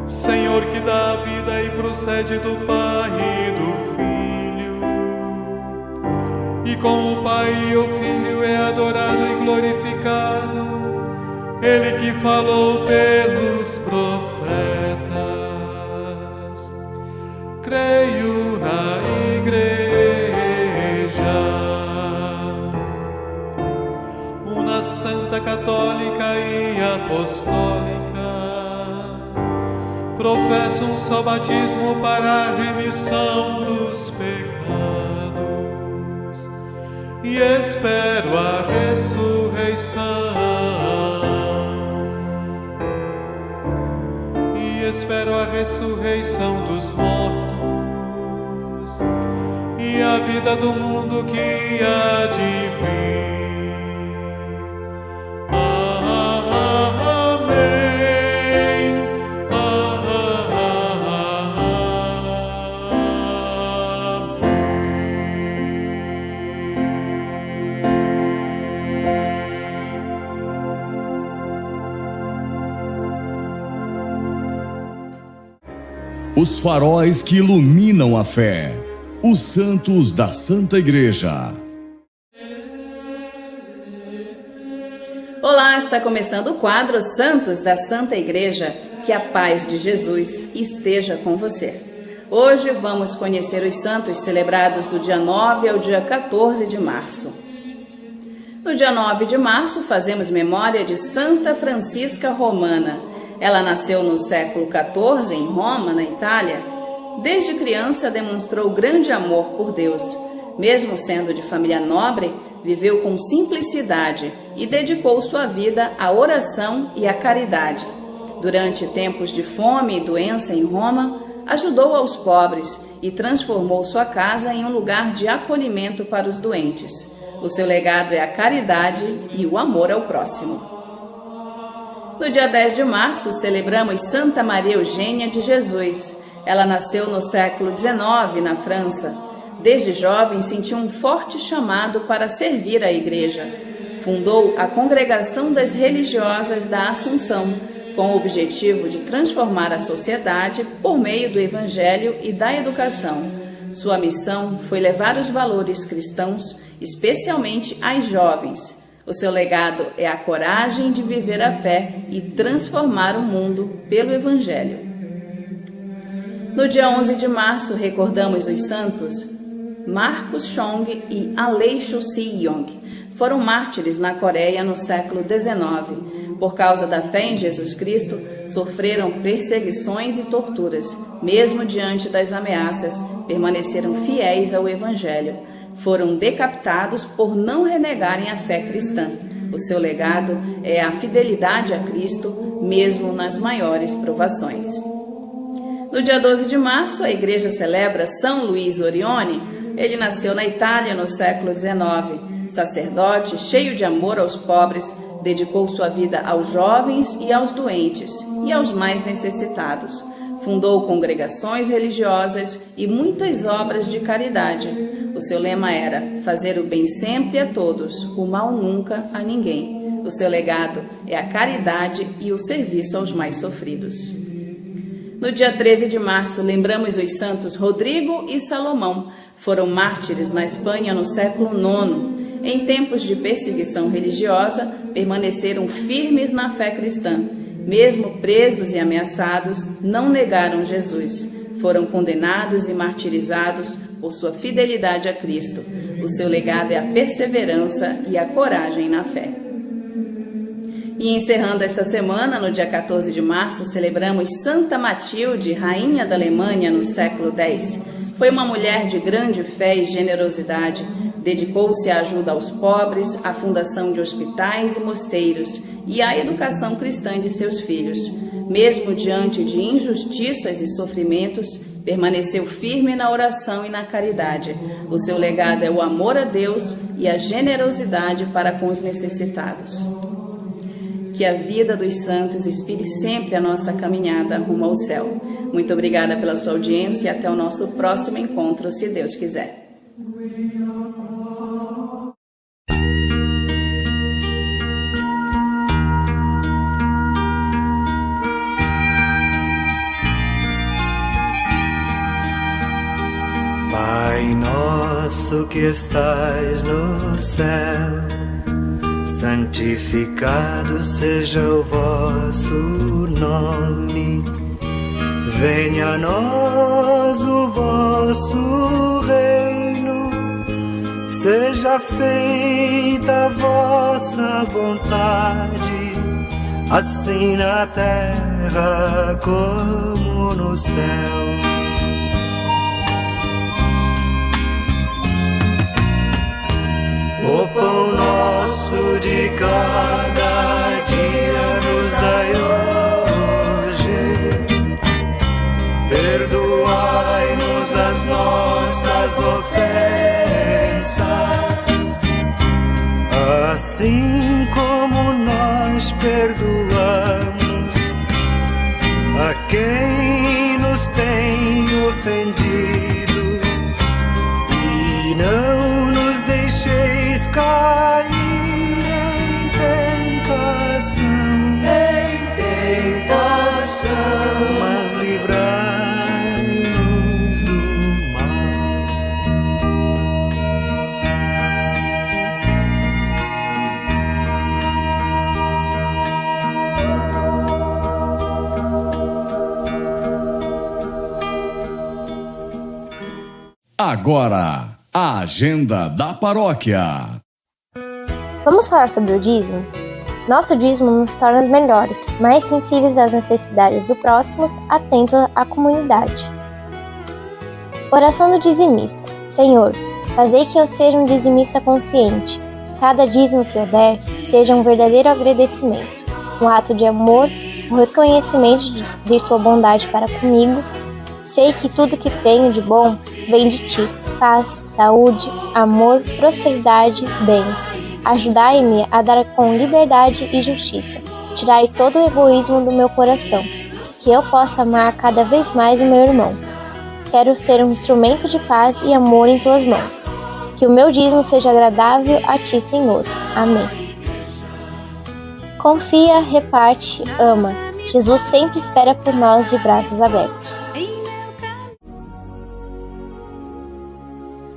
Senhor, que dá a vida e procede do Pai e do Filho, e com o Pai e o Filho é adorado e glorificado, Ele que falou pelos profetas. Creio na Igreja, una santa, católica e apostólica, professo um só batismo para a remissão dos pecados, e espero a ressurreição dos mortos, e a vida do mundo que há de vir. Amém. Os faróis que iluminam a fé. Os santos da Santa Igreja. Olá, está começando o quadro Santos da Santa Igreja. Que a paz de Jesus esteja com você. Hoje vamos conhecer os santos celebrados do dia 9 ao dia 14 de março. No dia 9 de março fazemos memória de Santa Francisca Romana. Ela nasceu no século XIV em Roma, na Itália. Desde criança demonstrou grande amor por Deus. Mesmo sendo de família nobre, viveu com simplicidade e dedicou sua vida à oração e à caridade. Durante tempos de fome e doença em Roma, ajudou aos pobres e transformou sua casa em um lugar de acolhimento para os doentes. O seu legado é a caridade e o amor ao próximo. No dia 10 de março, celebramos Santa Maria Eugênia de Jesus. Ela nasceu no século XIX, na França. Desde jovem, sentiu um forte chamado para servir a Igreja. Fundou a Congregação das Religiosas da Assunção, com o objetivo de transformar a sociedade por meio do Evangelho e da educação. Sua missão foi levar os valores cristãos, especialmente às jovens. O seu legado é a coragem de viver a fé e transformar o mundo pelo Evangelho. No dia 11 de março, recordamos os santos Marcos Chong e Aleixo Si-yong foram mártires na Coreia no século XIX. Por causa da fé em Jesus Cristo, sofreram perseguições e torturas. Mesmo diante das ameaças, permaneceram fiéis ao Evangelho. Foram decapitados por não renegarem a fé cristã. O seu legado é a fidelidade a Cristo, mesmo nas maiores provações. No dia 12 de março, a igreja celebra São Luís Orione. Ele nasceu na Itália no século XIX. Sacerdote, cheio de amor aos pobres, dedicou sua vida aos jovens e aos doentes e aos mais necessitados. Fundou congregações religiosas e muitas obras de caridade. O seu lema era fazer o bem sempre a todos, o mal nunca a ninguém. O seu legado é a caridade e o serviço aos mais sofridos. No dia 13 de março, lembramos os santos Rodrigo e Salomão. Foram mártires na Espanha no século IX. Em tempos de perseguição religiosa, permaneceram firmes na fé cristã. Mesmo presos e ameaçados, não negaram Jesus. Foram condenados e martirizados por sua fidelidade a Cristo. O seu legado é a perseverança e a coragem na fé. E encerrando esta semana, no dia 14 de março, celebramos Santa Matilde, rainha da Alemanha no século X. Foi uma mulher de grande fé e generosidade. Dedicou-se à ajuda aos pobres, à fundação de hospitais e mosteiros e à educação cristã de seus filhos. Mesmo diante de injustiças e sofrimentos, permaneceu firme na oração e na caridade. O seu legado é o amor a Deus e a generosidade para com os necessitados. Que a vida dos santos inspire sempre a nossa caminhada rumo ao céu. Muito obrigada pela sua audiência e até o nosso próximo encontro, se Deus quiser. Pai nosso que estais no céu, santificado seja o vosso nome. Venha a nós o vosso reino, seja feita a vossa vontade, assim na terra como no céu. O pão nosso de cada dia nos dai hoje. Perdoai-nos as nossas ofensas, assim como nós perdoamos a quem nos tem ofendido. E não nos deixeis cair em tentação, mas livrai-nos do mal. Agora, a agenda da paróquia. Vamos falar sobre o dízimo? Nosso dízimo nos torna melhores, mais sensíveis às necessidades do próximo, atentos à comunidade. Oração do dizimista. Senhor, fazei que eu seja um dizimista consciente. Cada dízimo que eu der seja um verdadeiro agradecimento, um ato de amor, um reconhecimento de tua bondade para comigo. Sei que tudo que tenho de bom vem de ti. Paz, saúde, amor, prosperidade, bens. Ajudai-me a dar com liberdade e justiça. Tirai todo o egoísmo do meu coração, que eu possa amar cada vez mais o meu irmão. Quero ser um instrumento de paz e amor em tuas mãos. Que o meu dízimo seja agradável a ti, Senhor. Amém. Confia, reparte, ama. Jesus sempre espera por nós de braços abertos.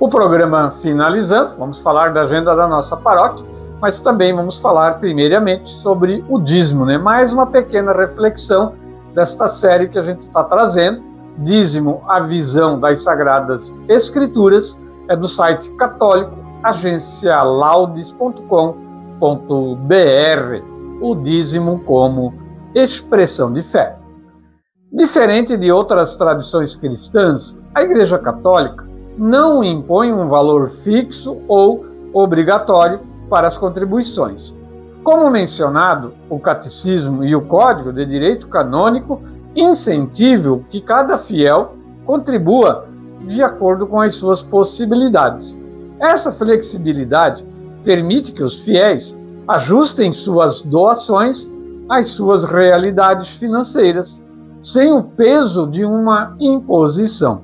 O programa finalizando, vamos falar da agenda da nossa paróquia, mas também vamos falar primeiramente sobre o dízimo, né? Mais uma pequena reflexão desta série que a gente está trazendo, dízimo, a visão das Sagradas Escrituras, é do site católico agencialaudes.com.br, o dízimo como expressão de fé. Diferente de outras tradições cristãs, a Igreja Católica não impõe um valor fixo ou obrigatório para as contribuições. Como mencionado, o Catecismo e o Código de Direito Canônico incentivam que cada fiel contribua de acordo com as suas possibilidades. Essa flexibilidade permite que os fiéis ajustem suas doações às suas realidades financeiras, sem o peso de uma imposição.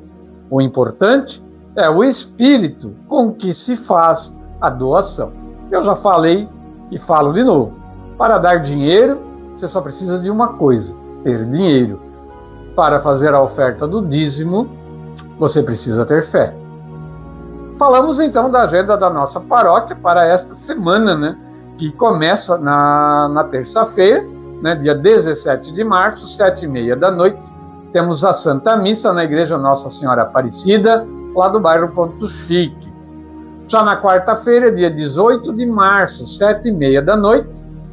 O importante é o espírito com que se faz a doação. Eu já falei e falo de novo. Para dar dinheiro, você só precisa de uma coisa: ter dinheiro. Para fazer a oferta do dízimo, você precisa ter fé. Falamos então da agenda da nossa paróquia para esta semana, né, que começa na terça-feira, né, dia 17 de março, 7h30 da noite. Temos a Santa Missa na Igreja Nossa Senhora Aparecida, lá do bairro Ponto Chique. Já na quarta-feira, dia 18 de março, 7h30 da noite,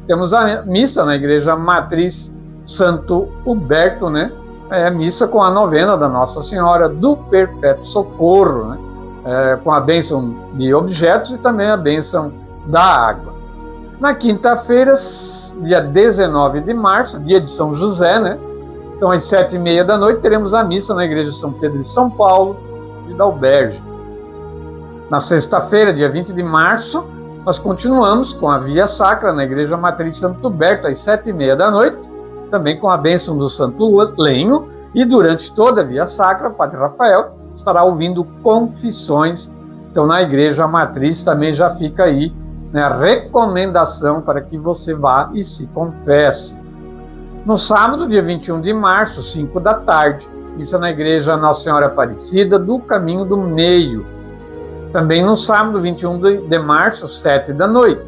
temos a missa na Igreja Matriz Santo Huberto, né? É a missa com a novena da Nossa Senhora do Perpétuo Socorro, né? Com a bênção de objetos e também a bênção da água. Na quinta-feira, dia 19 de março, dia de São José, né? Então, às 7h30 da noite, teremos a missa na Igreja São Pedro de São Paulo e da Alberge. Na sexta-feira, dia 20 de março, nós continuamos com a Via Sacra na Igreja Matriz Santo Huberto, às 7h30 da noite, também com a bênção do Santo Lenho, e durante toda a Via Sacra, o Padre Rafael estará ouvindo confissões. Então, na Igreja Matriz também já fica aí, né, a recomendação para que você vá e se confesse. No sábado, dia 21 de março, 5 da tarde, missa na Igreja Nossa Senhora Aparecida do Caminho do Meio. Também no sábado, 21 de março, 7 da noite,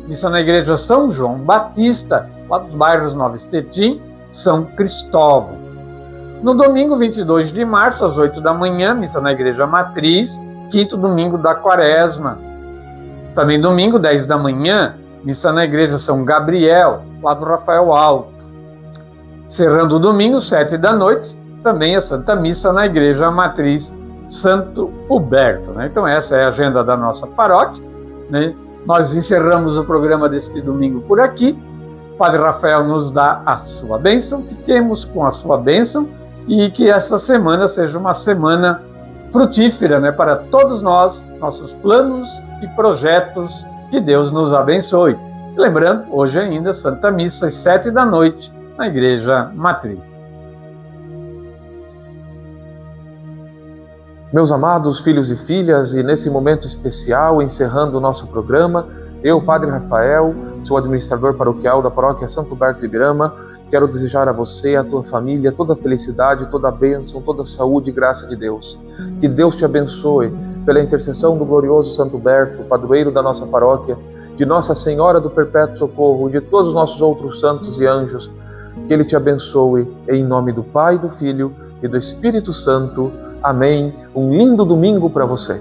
missa na Igreja São João Batista, lá dos bairros Nova Estetim, São Cristóvão. No domingo, 22 de março, às 8 da manhã, missa na Igreja Matriz, quinto domingo da Quaresma. Também domingo, 10 da manhã, missa na Igreja São Gabriel, lá do Rafael Alto. Cerrando o domingo, 7 da noite, também a Santa Missa na Igreja Matriz Santo Huberto, né? Então essa é a agenda da nossa paróquia, né? Nós encerramos o programa deste domingo por aqui. O Padre Rafael nos dá a sua bênção, fiquemos com a sua bênção e que essa semana seja uma semana frutífera, né, para todos nós, nossos planos e projetos, que Deus nos abençoe. Lembrando, hoje ainda, Santa Missa, às 7 da noite, na Igreja Matriz. Meus amados filhos e filhas, e nesse momento especial, encerrando o nosso programa, eu, Padre Rafael, sou administrador paroquial da Paróquia Santo Huberto de Ibirama, quero desejar a você, a tua família, toda a felicidade, toda a bênção, toda a saúde e graça de Deus. Que Deus te abençoe pela intercessão do glorioso Santo Huberto, padroeiro da nossa paróquia, de Nossa Senhora do Perpétuo Socorro, de todos os nossos outros santos e anjos. Que Ele te abençoe, em nome do Pai, do Filho e do Espírito Santo. Amém. Um lindo domingo para você.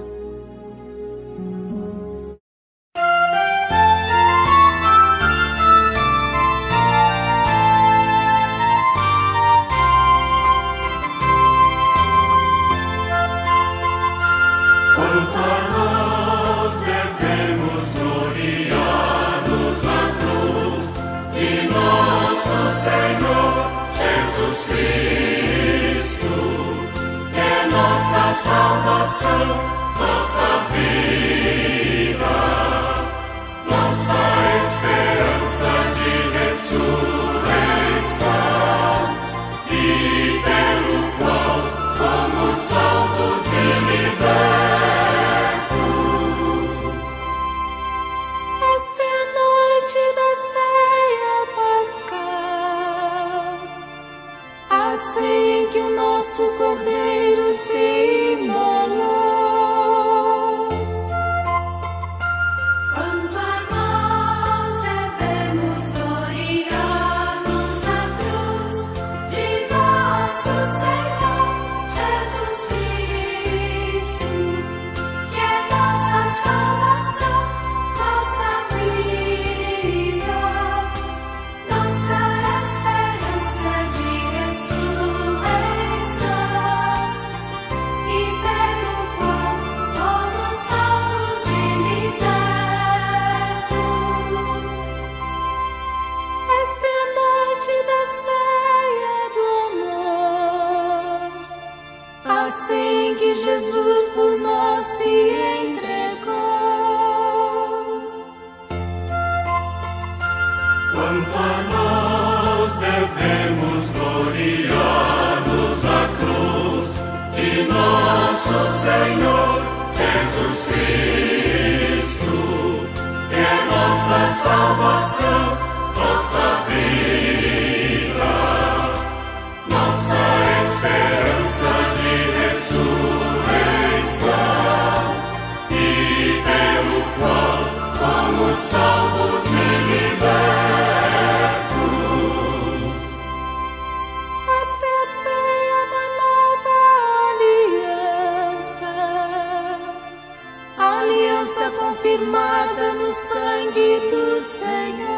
Quanto a nós devemos gloriar-nos na cruz de nosso Senhor Jesus Cristo, que é nossa salvação, nossa vida, nossa esperança de ressurreição, e pelo qual fomos salvos e libertos. Esta é a noite da ceia pascal, assim que o nosso Cordeiro se imolou. Quanto a nós devemos gloriar-nos na cruz de nosso Senhor Jesus Cristo, que é assim que Jesus por nós se entregou. Quanto a nós devemos gloriar-nos à cruz de nosso Senhor Jesus Cristo, que é nossa salvação, nossa vida, nossa esperança de ressurreição, e pelo qual fomos salvos e libertos. Esta é a ceia da nova aliança, aliança confirmada no sangue do Senhor.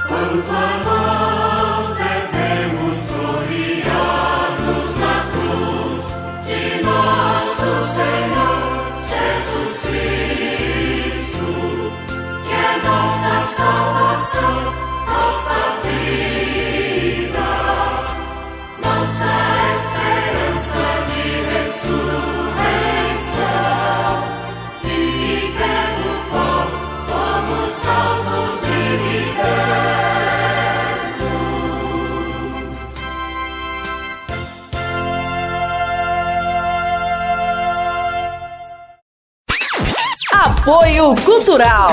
Quanto a nós devemos gloriar-nos na cruz de nosso Senhor Jesus Cristo, que é nossa salvação, nossa vida, nossa esperança de ressurreição, e pelo qual fomos salvos e libertos. Apoio Cultural.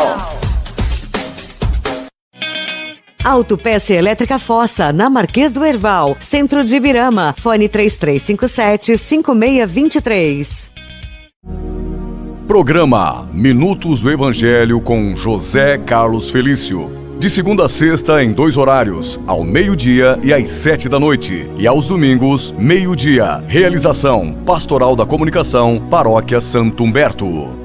Autopeça Elétrica Fossa, na Marquês do Herval, Centro de Ibirama. Fone 3357-5623. Programa Minutos do Evangelho com José Carlos Felício. De segunda a sexta em 2 horários, ao meio-dia e às 7 da noite. E aos domingos, meio-dia. Realização: Pastoral da Comunicação, Paróquia Santo Humberto.